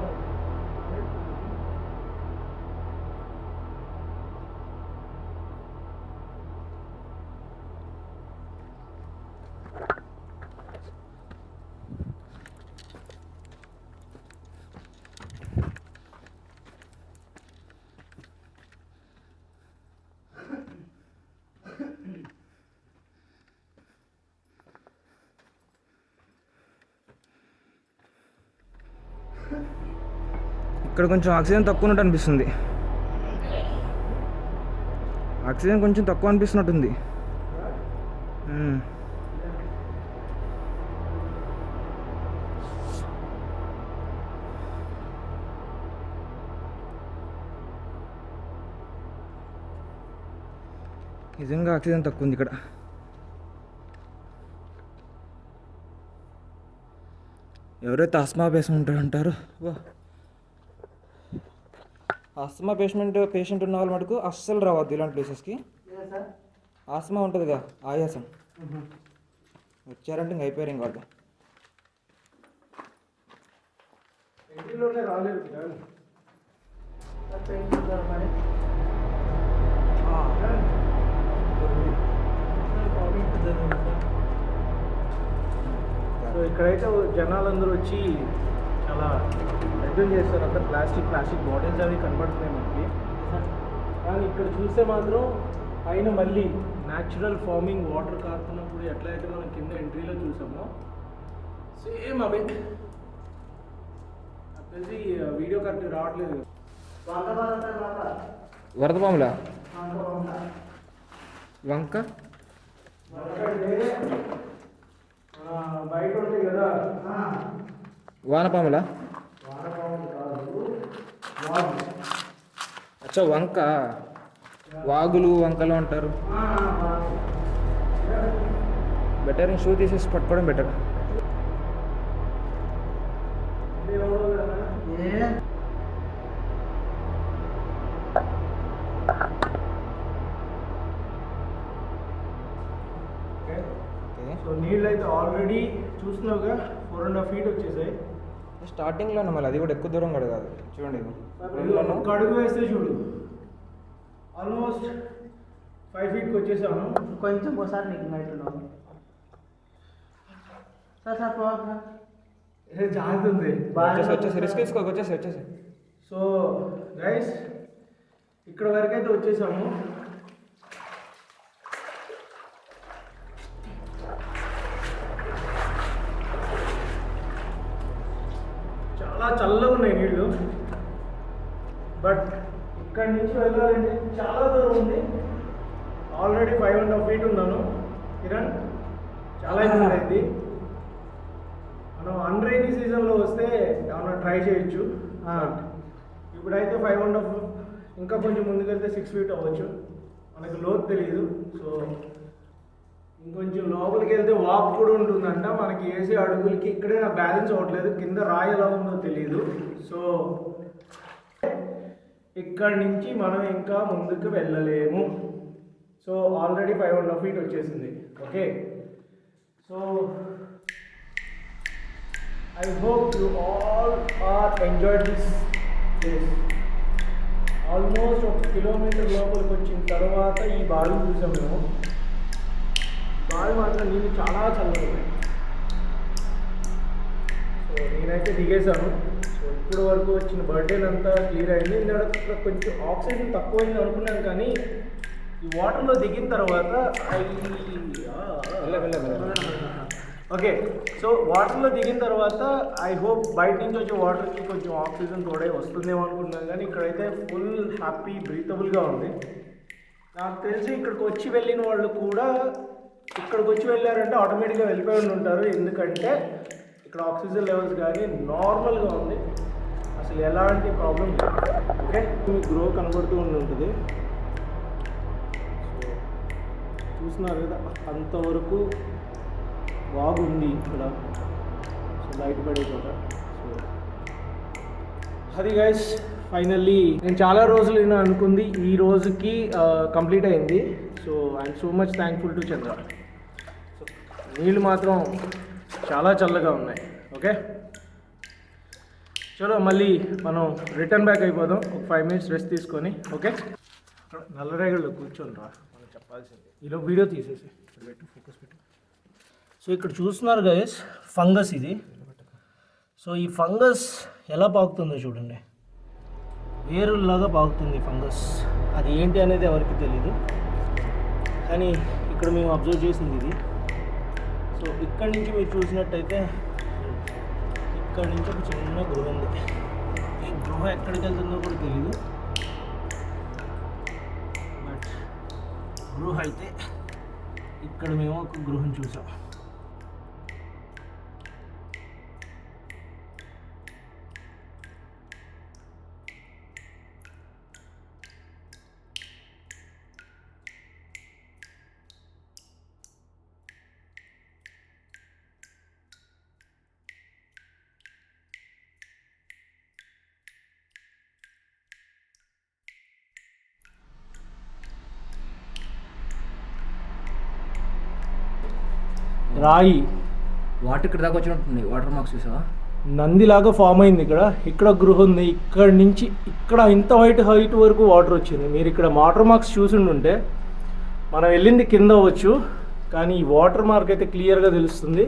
ఇక్కడ కొంచెం ఆక్సిజన్ తక్కువ ఉన్నట్టు అనిపిస్తుంది. ఆక్సిజన్ కొంచెం తక్కువ అనిపిస్తున్నట్టుంది. నిజంగా ఆక్సిజన్ తక్కువ ఉంది ఇక్కడ. ఎవరైతే ఆస్మా పేషెంట్ ఉంటారో, ఆస్మా పేషెంట్ ఉన్న వాళ్ళు మటుకు అస్సలు రావద్దు ఇలాంటి ప్లేసెస్కి. ఆస్మా ఉంటుందిగా, ఆయాసం, వచ్చారంటే ఇంక అయిపోయారు. ఇంక వాళ్ళు ఇంటిలోనే రాలేదు. సో ఇక్కడైతే జనాలందరూ వచ్చి చాలా ఎంజాయ్ చేస్తారు. అంతా ప్లాస్టిక్ బాటిల్స్ అవి కనబడుతున్నాయి మనకి. కానీ ఇక్కడ చూస్తే మాత్రం పైన మళ్ళీ న్యాచురల్ ఫార్మింగ్ వాటర్ కారుతున్నప్పుడు ఎట్లయితే మనం కింద ఎంట్రీలో చూసామో సేమ్ అవే. నాకు తెలిసి వీడియో కరెక్ట్ రావట్లేదు. వరద పాములా? వంక బయట ఉంటాయి కదా, వానపాములా? వానపాములు కాదు, అచ్చా వంక. వాగులు వంకలు అంటారు. బెటర్ షూ తీసేసి పట్టుకోవడం బెటర్. సో నీళ్ళు అయితే ఆల్రెడీ చూస్తున్నావుగా 4.5 feet వచ్చేసాయి. స్టార్టింగ్లో మళ్ళీ అది కూడా ఎక్కువ దూరం కూడా కాదు. చూడండి, ఒక అడుగు వేస్తే చూడు ఆల్మోస్ట్ 5 feetకి వచ్చేసాను. కొంచెం ఒకసారి నీకు బయటన్నావు సార్ జాగ్రత్త ఉంది. వచ్చేసి రిస్క్ తీసుకో. వచ్చేసి సో గైస్, ఇక్కడ వరకు అయితే వచ్చేసాము. చాలా చల్లగా ఉన్నాయి నీళ్ళు. బట్ ఇక్కడి నుంచి వెళ్ళాలంటే చాలా దూరం ఉంది. ఆల్రెడీ 5.5 feet ఉన్నాను కిరణ్. చాలా ఇబ్బంది అయింది. మనం అన్రైనీ సీజన్లో వస్తే ఏమన్నా ట్రై చేయొచ్చు. ఇప్పుడైతే 5.5, ఇంకా కొంచెం ముందుకెళ్తే 6 feet అవ్వచ్చు, మనకు లోతు తెలియదు. సో ఇంకొంచెం లోపలికి వెళ్తే వాక్ కూడా ఉంటుందంట. మనకి వేసే అడుగులకి ఇక్కడే నా బ్యాలెన్స్ అవ్వట్లేదు, కింద రాయి ఎలా ఉందో తెలియదు. సో ఇక్కడి నుంచి మనం ఇంకా ముందుకు వెళ్ళలేము. సో ఆల్రెడీ 5.5 feet వచ్చేసింది. Okay, so I hope you all are enjoyed this place. Almost 1 kilometer లోపలికి వచ్చిన తర్వాత ఈ బావి చూసాం మేము. బావి మాత్రం నీళ్ళు చాలా చల్లగా ఉన్నాయి. సో నేనైతే దిగేశాను. సో ఇప్పుడు వరకు వచ్చిన బర్త్డేలు అంతా క్లియర్ అయింది. నేను కొంచెం ఆక్సిజన్ తక్కువైంది అనుకున్నాను, కానీ ఈ వాటర్లో దిగిన తర్వాత ఓకే, సో వాటర్లో దిగిన తర్వాత ఐ హోప్ బయట నుంచి వచ్చే వాటర్కి కొంచెం ఆక్సిజన్ తోడే వస్తుందేమో అనుకుంటున్నాను, కానీ ఇక్కడైతే ఫుల్ హ్యాపీ బ్రీతబుల్గా ఉంది. నాకు తెలిసి ఇక్కడికి వచ్చి వెళ్ళిన వాళ్ళు కూడా ఇక్కడికి వచ్చి వెళ్ళారంటే ఆటోమేటిక్గా వెళ్ళిపోయి ఉంటారు, ఎందుకంటే ఇక్కడ ఆక్సిజన్ లెవెల్స్ కానీ నార్మల్గా ఉంది, అసలు ఎలాంటి ప్రాబ్లం లేదు. ఓకే, మీకు గ్రో కనబడుతూ ఉంటుంది. సో చూస్తున్నారు కదా, అంతవరకు బాగుంది ఇక్కడ. సో లైట్ పడే చోట. సో అది గైస్, ఫైనల్లీ నేను చాలా రోజులు నేను అనుకుంది ఈ రోజుకి కంప్లీట్ అయింది. So I'm so much thankful to Chandra. So నీళ్ళు మాత్రం చాలా చల్లగా ఉన్నాయి. ఓకే, చలో మళ్ళీ మనం రిటర్న్ బ్యాక్ అయిపోదాం, ఒక 5 minutes రెస్ట్ తీసుకొని. ఓకే, నల్లరేగల్లో కూర్చొని రా, మనం చెప్పాల్సింది. ఈలో వీడియో తీసేసి పెట్టు, ఫోకస్ పెట్టు. సో ఇక్కడ చూస్తున్నారు గైస్, ఫంగస్ ఇది. సో ఈ ఫంగస్ ఎలా పాకుతుందో చూడండి, వేరులాగా పాకుతుంది ఫంగస్. అది ఏంటి అనేది ఎవరికి తెలీదు, కానీ ఇక్కడ మేము అబ్జర్వ్ చేసింది ఇది. సో ఇక్కడి నుంచి మీరు చూసినట్టయితే ఇక్కడి నుంచి ఒక చిన్న గృహ ఉంది. ఈ గృహ ఎక్కడికి వెళ్తుందో కూడా తెలీదు, బట్ గృహ అయితే ఇక్కడ మేము ఒక గృహం చూసాం. రాయి వాటర్ ఇక్కడ దాకా వచ్చినట్టుంది, వాటర్ మార్క్స్ చూసావా, నందిలాగా ఫామ్ అయింది. ఇక్కడ గృహ ఉంది, ఇక్కడ నుంచి ఇక్కడ ఇంత హైట్ వరకు వాటర్ వచ్చింది. మీరు ఇక్కడ వాటర్ మార్క్స్ చూసిండుంటే మనం వెళ్ళింది కింద అవ్వచ్చు, కానీ ఈ వాటర్ మార్క్ అయితే క్లియర్గా తెలుస్తుంది.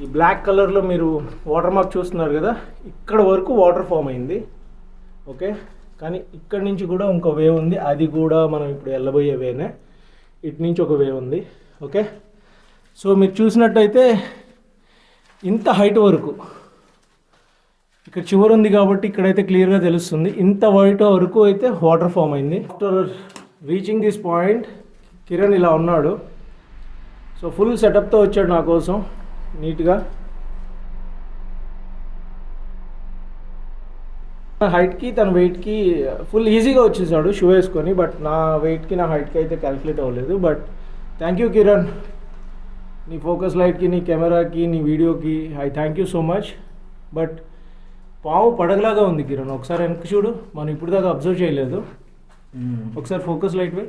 ఈ బ్లాక్ కలర్లో మీరు వాటర్ మార్క్ చూస్తున్నారు కదా, ఇక్కడ వరకు వాటర్ ఫామ్ అయింది. ఓకే, కానీ ఇక్కడ నుంచి కూడా ఇంకో వే ఉంది, అది కూడా మనం ఇప్పుడు వెళ్ళబోయే వేనే. ఇటు నుంచి ఒక వే ఉంది. ఓకే, సో మీరు చూసినట్టయితే ఇంత హైట్ వరకు ఇక్కడ చివరి ఉంది కాబట్టి ఇక్కడైతే క్లియర్గా తెలుస్తుంది. ఇంత హైట్ వరకు అయితే వాటర్ ఫామ్ అయింది. After reaching this point Kiran ఇలా ఉన్నాడు. సో ఫుల్ సెటప్తో వచ్చాడు నా కోసం నీట్గా. హైట్కి తన వెయిట్కి ఫుల్ ఈజీగా వచ్చేసాడు షూ వేసుకొని, బట్ నా వెయిట్కి నా హైట్కి అయితే క్యాలిక్యులేట్ అవ్వలేదు. బట్ థ్యాంక్ యూ కిరణ్, నీ ఫోకస్ లైట్కి, నీ కెమెరాకి, నీ వీడియోకి I thank you so much. But పాము పడగలాగా ఉంది కిరణ్, ఒకసారి వెనక్కి చూడు, మనం ఇప్పుడు దాకా అబ్జర్వ్ చేయలేదు. ఒకసారి ఫోకస్ లైట్ వే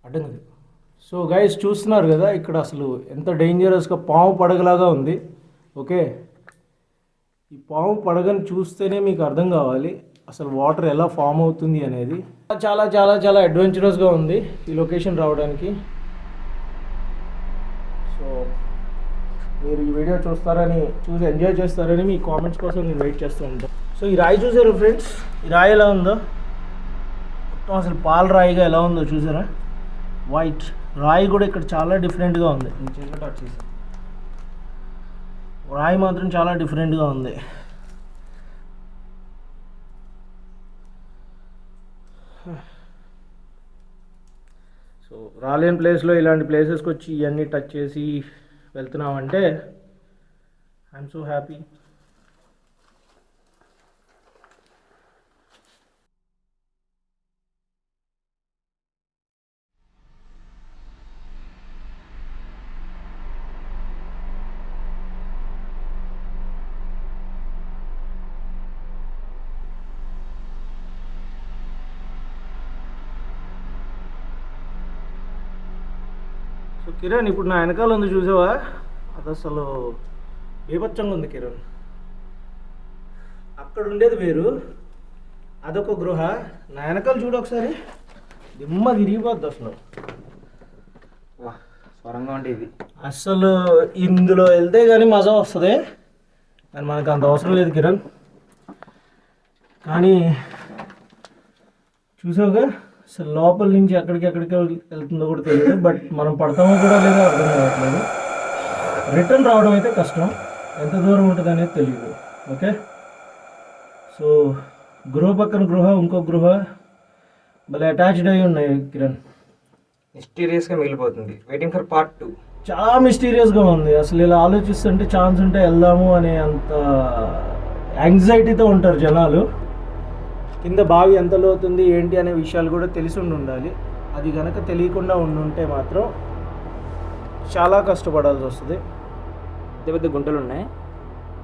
అడ్డంగా. సో గైస్ చూస్తున్నారు కదా, ఇక్కడ అసలు ఎంత డేంజరస్గా పాము పడగలాగా ఉంది. ఓకే, ఈ పాము పడగని చూస్తేనే మీకు అర్థం కావాలి అసలు వాటర్ ఎలా ఫామ్ అవుతుంది అనేది. చాలా చాలా చాలా అడ్వెంచరస్గా ఉంది ఈ లొకేషన్ రావడానికి. సో మీరు ఈ వీడియో చూసి ఎంజాయ్ చేస్తారని మీ కామెంట్స్ కోసం నేను వెయిట్ చేస్తూ ఉంటాను. సో ఈ రాయి చూసారు ఫ్రెండ్స్, ఈ రాయి ఎలా ఉందో, మొత్తం అసలు పాల రాయిగా ఎలా ఉందో చూసారా. వైట్ రాయి కూడా ఇక్కడ చాలా డిఫరెంట్గా ఉంది. రాయి మాత్రం చాలా డిఫరెంట్గా ఉంది. సో రాలేని ప్లేస్లో ఇలాంటి ప్లేసెస్కి వచ్చి ఇవన్నీ టచ్ చేసి వెళ్తున్నామంటే I'm so happy. So Kiran, ఇప్పుడు నా వెనకాల ఉంది చూసావా, అది అసలు బీభత్సంగా ఉంది కిరణ్. అక్కడ ఉండేది వేరు, అదొక గృహ. నా వెనకాల చూడు ఒకసారి, దిమ్మ తిరిగిపోద్ది అసలు. వా స్వరంగా ఉంటే ఇది అసలు ఇందులో వెళ్తే కానీ మజా వస్తుంది, కానీ మనకు అంత అవసరం లేదు కిరణ్. కానీ చూసావుగా, అసలు లోపల నుంచి ఎక్కడికి వెళ్తుందో కూడా తెలియదు. బట్ మనం పడతామో కూడా లేదో అర్థం కావట్లేదు. రిటర్న్ రావడం అయితే కష్టం, ఎంత దూరం ఉంటుంది అనేది తెలియదు. ఓకే, సో గృహ పక్కన గృహ, ఇంకో గృహ భలే అటాచ్డ్ అయి ఉన్నాయి కిరణ్. మిస్టీరియస్గా మిగిలిపోతుంది. Waiting for part 2. చాలా మిస్టీరియస్గా ఉంది. అసలు ఇలా ఆలోచిస్తుంటే ఛాన్స్ ఉంటే వెళ్దాము అనే అంత యాంగ్జైటీతో ఉంటారు జనాలు. కింద బావి ఎంత లోతుంది ఏంటి అనే విషయాలు కూడా తెలిసి ఉండాలి. అది కనుక తెలియకుండా ఉండుంటే మాత్రం చాలా కష్టపడాల్సి వస్తుంది. పెద్ద పెద్ద గుంటలు ఉన్నాయి,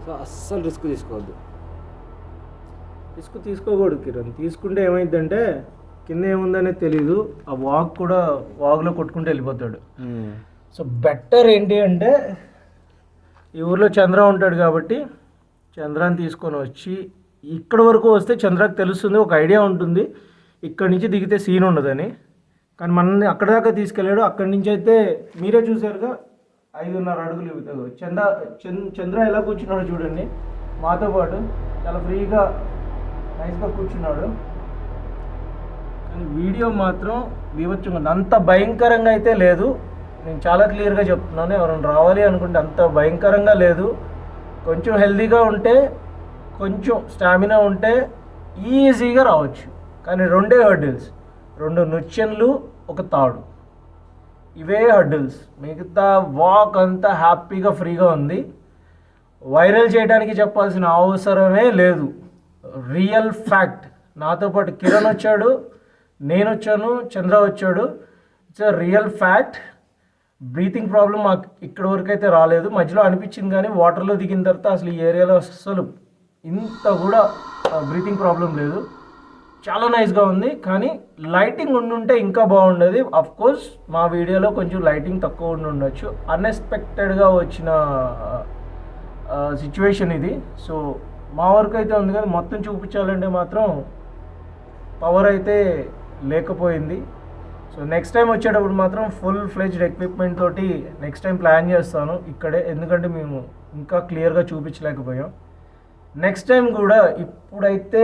సో అస్సలు రిస్క్ తీసుకోవద్దు. రిస్క్ తీసుకోకూడదు కిరణ్. తీసుకుంటే ఏమైందంటే కింద ఏముందనేది తెలీదు, ఆ వాగులో కొట్టుకుంటూ వెళ్ళిపోతాడు. సో బెటర్ ఏంటి అంటే, ఈ ఊర్లో చంద్ర ఉంటాడు కాబట్టి చంద్రాన్ని తీసుకొని వచ్చి ఇక్కడ వరకు వస్తే చంద్రకి తెలుస్తుంది, ఒక ఐడియా ఉంటుంది ఇక్కడి నుంచి దిగితే సీన్ ఉండదని. కానీ మనల్ని అక్కడ దాకా తీసుకెళ్ళాడు. అక్కడి నుంచి అయితే మీరే చూసారుగా, 5.5 అడుగులు ఇవ్వుతాడు. చంద్ర ఎలా కూర్చున్నాడు చూడండి, మాతో పాటు చాలా ఫ్రీగా నైస్గా కూర్చున్నాడు. కానీ వీడియో మాత్రం బీభత్సంగా ఉంది. అంత భయంకరంగా అయితే లేదు, నేను చాలా క్లియర్గా చెప్తున్నాను. ఎవరైనా రావాలి అనుకుంటే అంత భయంకరంగా లేదు. కొంచెం హెల్తీగా ఉంటే, కొంచెం స్టామినా ఉంటే ఈజీగా రావచ్చు. కానీ 2 హర్డిల్స్, 2 నుచ్చెన్లు, ఒక తాడు, ఇవే హర్డిల్స్. మిగతా వాక్ అంతా హ్యాపీగా ఫ్రీగా ఉంది. వైరల్ చేయడానికి చెప్పాల్సిన అవసరమే లేదు. Real fact. నాతో పాటు కిరణ్ వచ్చాడు, నేను వచ్చాను, చంద్ర వచ్చాడు. It's a real fact. Breathing problem మాకు ఇక్కడ వరకు అయితే రాలేదు. మధ్యలో అనిపించింది కానీ వాటర్లో దిగిన తర్వాత అసలు ఈ ఏరియాలో అసలు ఇంత కూడా బ్రీతింగ్ ప్రాబ్లం లేదు. చాలా నైస్గా ఉంది. కానీ లైటింగ్ ఉండుంటే ఇంకా బాగుండేది. కోర్స్ మా వీడియోలో కొంచెం లైటింగ్ తక్కువ ఉండొచ్చు. అన్ఎక్స్పెక్టెడ్గా వచ్చిన సిచ్యువేషన్ ఇది. సో మా వరకు అయితే ఉంది, కానీ మొత్తం చూపించాలంటే మాత్రం పవర్ అయితే లేకపోయింది. సో నెక్స్ట్ టైం వచ్చేటప్పుడు మాత్రం ఫుల్ ఫ్లెడ్జ్డ్ ఎక్విప్మెంట్ తోటి నెక్స్ట్ టైం ప్లాన్ చేస్తాను ఇక్కడే, ఎందుకంటే మేము ఇంకా క్లియర్గా చూపించలేకపోయాం. నెక్స్ట్ టైం కూడా ఇప్పుడైతే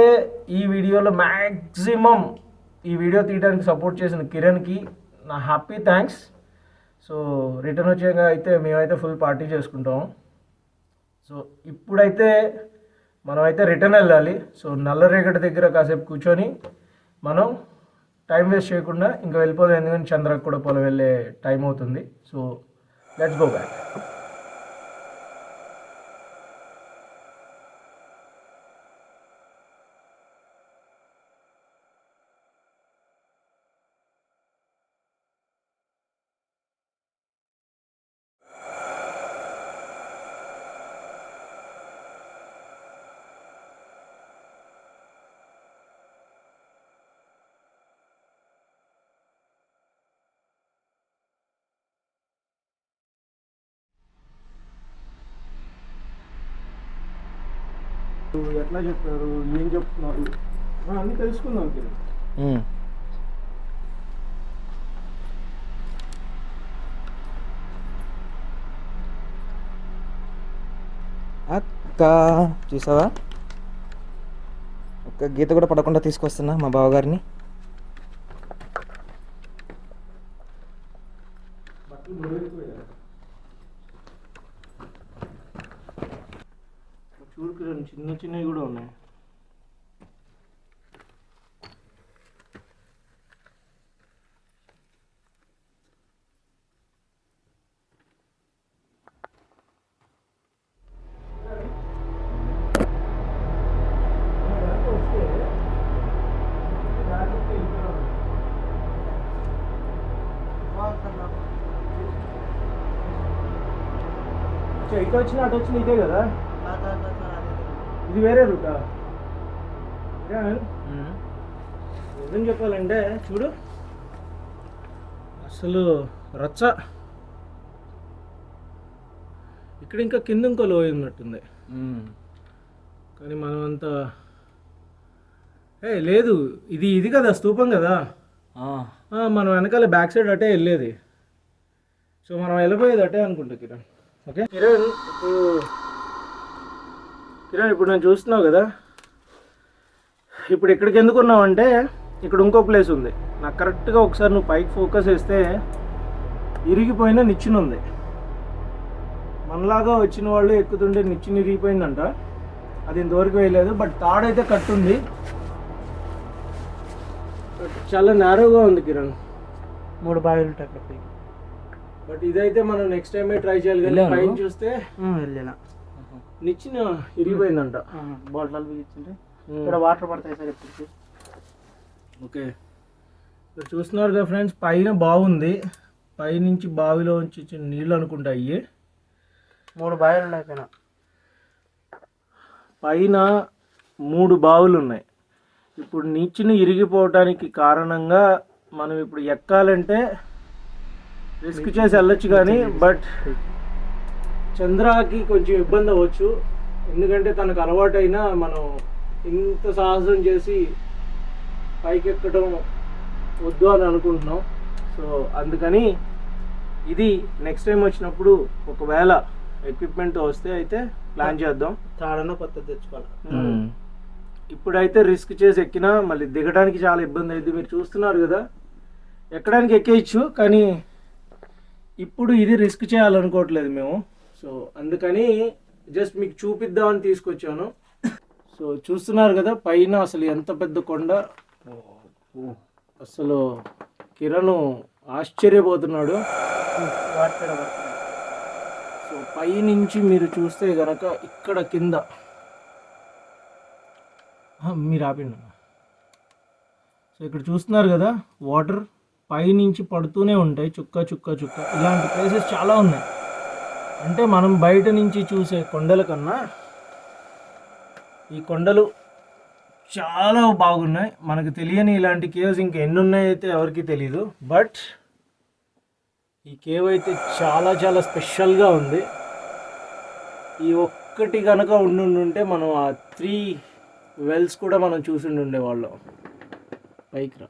ఈ వీడియోలో మ్యాక్సిమం ఈ వీడియో తీయడానికి సపోర్ట్ చేసిన కిరణ్కి నా హ్యాపీ థ్యాంక్స్. సో రిటర్న్ వచ్చాక అయితే మేమైతే ఫుల్ పార్టీ చేసుకుంటాం. సో ఇప్పుడైతే మనమైతే రిటర్న్ వెళ్ళాలి. సో నల్లరేగడి దగ్గర కాసేపు కూర్చొని మనం టైం వేస్ట్ చేయకుండా ఇంకా వెళ్ళిపోదాం, ఎందుకంటే చంద్రకు కూడా పొలం వెళ్ళే టైం అవుతుంది. So let's go back. ఎట్లా చెప్పారు, ఏం చెప్తున్నారు, అన్నీ తెలుసుకుందాం కిరణ్. అక్క చూసావా, ఒక్క గీత కూడా పడకుండా తీసుకొస్తున్నా మా బావగారిని. చూడు కిరణ్, చిన్న చిన్నవి కూడా ఉన్నాయి. ఇటు వచ్చిన అటు వచ్చిన ఇదే కదా, ఇది వేరే రూటా? నిజం చెప్పాలంటే చూడు, అసలు రచ్చ. ఇక్కడ ఇంకా కింద ఇంకో లోయ ఉన్నట్టుంది, కానీ మనం అంతా లేదు. ఇది కదా స్తూపం కదా, మనం వెనకాల బ్యాక్ సైడ్ అటే వెళ్ళేది. సో మనం వెళ్ళిపోయేది అటే అనుకుంటా కిరణ్. ఓకే కిరణ్, ఇప్పుడు నేను చూస్తున్నావు కదా, ఇప్పుడు ఇక్కడికి ఎందుకున్నావంటే ఇక్కడ ఇంకో ప్లేస్ ఉంది. నాకు కరెక్ట్గా ఒకసారి నువ్వు పైకి ఫోకస్ వేస్తే ఇరిగిపోయిన నిచ్చెన ఉంది. మనలాగా వచ్చిన వాళ్ళు ఎక్కుతుంటే నిచ్చెన ఇరిగిపోయిందంట, అది ఇంతవరకు వేయలేదు. బట్ తాడైతే కట్టుంది, చాలా నేరోగా ఉంది కిరణ్. 3 బావిలు ఉంటాయి అక్కడ. బట్ ఇదైతే మనం నెక్స్ట్ టైమే ట్రై చేయాలి. కానీ పైన చూస్తే వెళ్ళినా నిచ్చెన ఇరిగిపోయిందంట. బోల్టాలు బిగించుంటే ఇక్కడ వాటర్ పడతాయి సార్ ఎప్పటికి. ఓకే, ఇక్కడ చూస్తున్నారు కదా ఫ్రెండ్స్, పైన బాగుంది. పైనుంచి బావిలో నుంచి నీళ్ళు అనుకుంటా అయ్యి 3 బావిలు ఉన్నాయి పైన. పైన 3 బావులు ఉన్నాయి. ఇప్పుడు నిచ్చెన ఇరిగిపోవటానికి కారణంగా మనం ఇప్పుడు ఎక్కాలంటే రిస్క్ చేసి వెళ్ళొచ్చు, కానీ బట్ చంద్రకి కొంచెం ఇబ్బంది అవ్వచ్చు. ఎందుకంటే తనకు అలవాటైనా మనం ఇంత సాహసం చేసి పైకి ఎక్కడం వద్దు అని అనుకుంటున్నాం. సో అందుకని ఇది నెక్స్ట్ టైం వచ్చినప్పుడు ఒకవేళ ఎక్విప్మెంట్తో వస్తే అయితే ప్లాన్ చేద్దాం. తాడన కొత్తది తెచ్చుకోవాలి. ఇప్పుడైతే రిస్క్ చేసి ఎక్కినా మళ్ళీ దిగడానికి చాలా ఇబ్బంది అయింది. మీరు చూస్తున్నారు కదా, ఎక్కడానికి ఎక్కేయచ్చు, కానీ ఇప్పుడు ఇది రిస్క్ చేయాలనుకోవట్లేదు మేము. సో అందుకని జస్ట్ మీకు చూపిద్దామని తీసుకొచ్చాను. సో చూస్తున్నారు కదా పైన అసలు ఎంత పెద్ద కొండ. అసలు కిరణ్ ఆశ్చర్యపోతున్నాడు. సో పైనుంచి మీరు చూస్తే గనక ఇక్కడ కింద మీరు ఆపిండి. సో ఇక్కడ చూస్తున్నారు కదా, వాటర్ పైనుంచి పడుతూనే ఉంటాయి, చుక్క చుక్క చుక్క. ఇలాంటి ప్లేసెస్ చాలా ఉన్నాయి. అంటే మనం బయట నుంచి చూసే కొండల కన్నా ఈ కొండలు చాలా బాగున్నాయి. మనకు తెలియని ఇలాంటి కేవ్స్ ఇంకా ఎన్ని ఉన్నాయైతే ఎవరికి తెలీదు. బట్ ఈ కేవ్ అయితే చాలా చాలా స్పెషల్గా ఉంది. ఈ ఒక్కటి కనుక ఉండుంటే మనం ఆ 3 వెల్స్ కూడా మనం చూసి ఉండేవాళ్ళం. పైకి రా.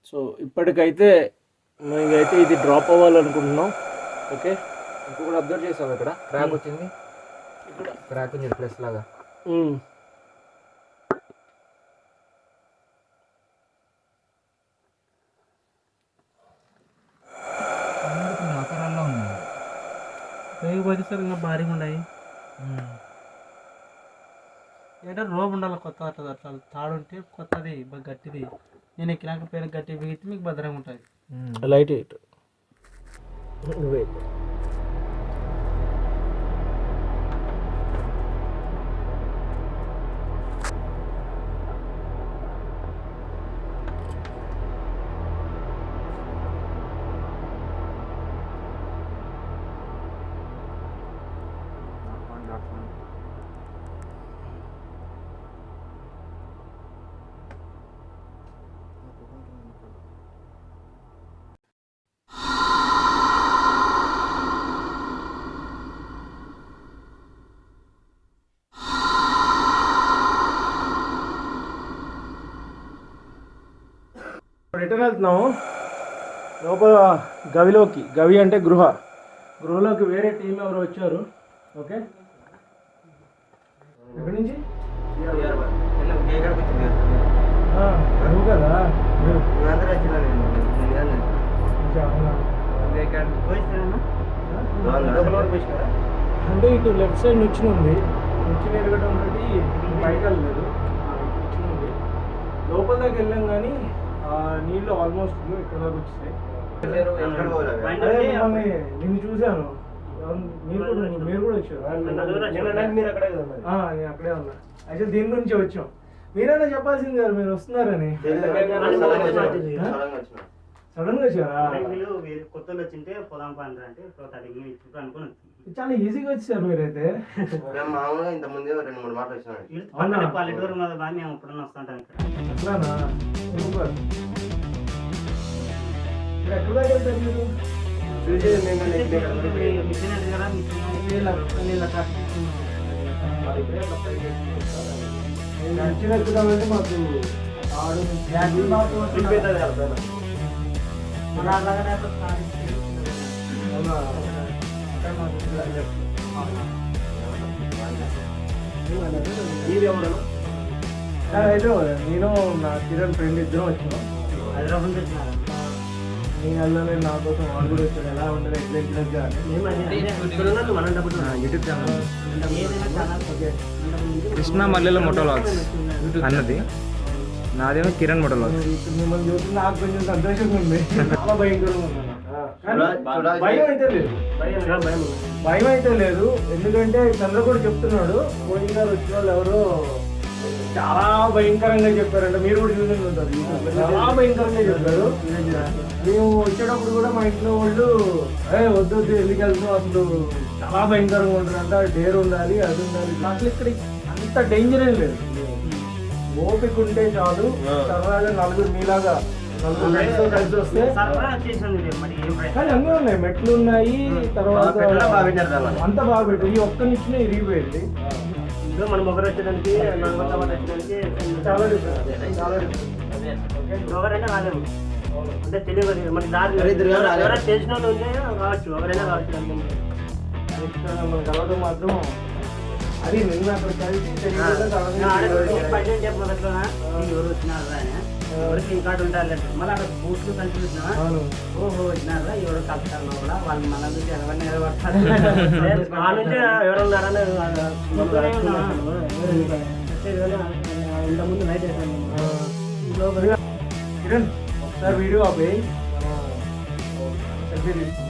సో ఇప్పటికైతే మేమైతే ఇది డ్రాప్ అవ్వాలనుకుంటున్నాం. ఓకే, ఇంకొకటి అబ్జర్వ్ చేసావు, ఇక్కడ క్రాక్ వచ్చింది, ఇక్కడ క్రాక్ ఉంది ప్లస్ లాగా. ఆకారాల్లో ఉంది. పైకి పోతే సార్ ఇంకా భారీగా ఉన్నాయి. ఏంటంటే రోబ్ ఉండాలి కొత్త అట్లా అట్లా తాడు ఉంటే కొత్తది బాగా గట్టిది. నేను ఎక్కినాక పైన గట్టి బిగితే మీకు భద్రంగా ఉంటుంది. లైట్ ఎయిట్ నువ్వే రిటర్న్ వెళ్తున్నాము. లోపల గవిలోకి, గవి అంటే గృహలోకి వేరే టీం ఎవరు వచ్చారు. ఓకే, ఎక్కడి నుంచి? నువ్వు కదా అంటే ఇటు లెఫ్ట్ సైడ్ నుంచి ఉంది. నుంచి ఎరగడం బట్టి పైకి వెళ్ళలేదు. నుంచి ఉంది లోపల దాకా వెళ్ళాం, కానీ నీళ్ళు ఆల్మోస్ట్ ఇక్కడ దాకా వచ్చేసాయి. నిన్ను చూశాను, మీరు కూడా వచ్చారు. నేను అక్కడే ఉన్నా. అయితే దీని గురించి వచ్చాం. మీరైనా చెప్పాల్సింది కదా మీరు వస్తున్నారని. సడన్ గా వచ్చారా? వీళ్ళు కొత్తలు వచ్చింటే పొలం పని అంటే ఇప్పుడు ఇప్పుడు అనుకుని చాలా ఈజీగా వచ్చారు మీరైతే. మామూలుగా ఇంత ముందే 2-3 మాటలు వచ్చినాడు. పక్కన పల్లెటూరు మీద బాగా మేము ఎప్పుడన్నా వస్తుంటాం ఇక్కడ. అట్లానా? సూపర్. ఇప్పుడు ఎక్కడ దాకా వెళ్తారు మీరు? మిషన్ అది కదా నీళ్ళ కాస్ట్ నచ్చినట్టుగానంటే మాకు ఆడు బ్యాటరీ బాగా అవునా? అయితే నేను నా కిరణ్ ఫ్రెండ్ ఇద్దరం వచ్చినాం. హైదరాబాద్ నుంచి వచ్చినారు. నేను వెళ్ళాలి, నా కోసం వాళ్ళు కూడా వచ్చారు. ఎలా ఉండదు ఎగ్జాక్ట్గా మనం డబ్బులు యూట్యూబ్ ఛానల్ ఏదైనా ఛానల్ ఓకే. కృష్ణ మల్లెల మోటో వ్లాగ్స్ అన్నది, నాదేమో కిరణ్ మోటో వ్లాగ్స్. ఇప్పుడు మిమ్మల్ని చూసి నాకు కొంచెం సంతోషంగా ఉంది. చాలా భయంకరంగా ఉంది నాకు. కానీ భయం అయితే లేదు. భయం అయితే లేదు. ఎందుకంటే చంద్ర కూడా చెప్తున్నాడు, మోడీ గారు వచ్చిన వాళ్ళు ఎవరో చాలా భయంకరంగా చెప్పారంట. మీరు కూడా చూసి ఉంటారు, చాలా భయంకరంగా చెప్పారు. మేము వచ్చేటప్పుడు కూడా మా ఇంట్లో వాళ్ళు వద్దు ఎందుకు వెళ్తాం, అసలు చాలా భయంకరంగా ఉంటారంట, డేర్ ఉండాలి, అది ఉండాలి. అసలు ఇక్కడ అంత డేంజర్ ఏం లేదు. ఓపిక ఉంటే చాలు. సరదాగా నలుగురు మీలాగా నలుగురు కలిసి వస్తే. సరఫరా చేసింది మరి ఏం ప్రయత్నం? కానీ అన్నీ ఉన్నాయి, మెట్లు ఉన్నాయి, తర్వాత బాగా పెట్టారు దాన్ని. అంత బాగా పెట్టారు. ఈ ఒక్క నిచ్చిన ఇరిగిపోయింది. ఇంకా మనం ఒకరు వచ్చేదానికి నల్గొండ వచ్చేదానికి చాలా డిఫరెంట్, చాలా డిఫరెంట్. ఎవరైనా రాలేము అంటే తెలియదు మనకి దారి దరిద్రంగా రాలేము. ఎవరైనా తెలిసిన వాళ్ళు ఉంటే రావచ్చు, ఎవరైనా రావచ్చు. మనం కలవడం మాత్రం అది నిన్న అక్కడ కలిసి తెలియకుండా మొదట్లో ఎవరు వచ్చినారా అని ఎవరికి ఇంకా ఉండాలి. మళ్ళీ అక్కడ బూట్లు కలిసి వచ్చినా అవును. ఓహో వచ్చినారా ఎవరు కలుపుతారు కూడా వాళ్ళు మన నుంచి ఎవరిని నిలబడతారు ఆ నుంచి ఎవరున్నారని ఇంతకుముందు నైట్ వేసాను. కిరణ్ ఒకసారి వీడియో ఆపేయి, సెల్ఫీ తీసుకుంటాం.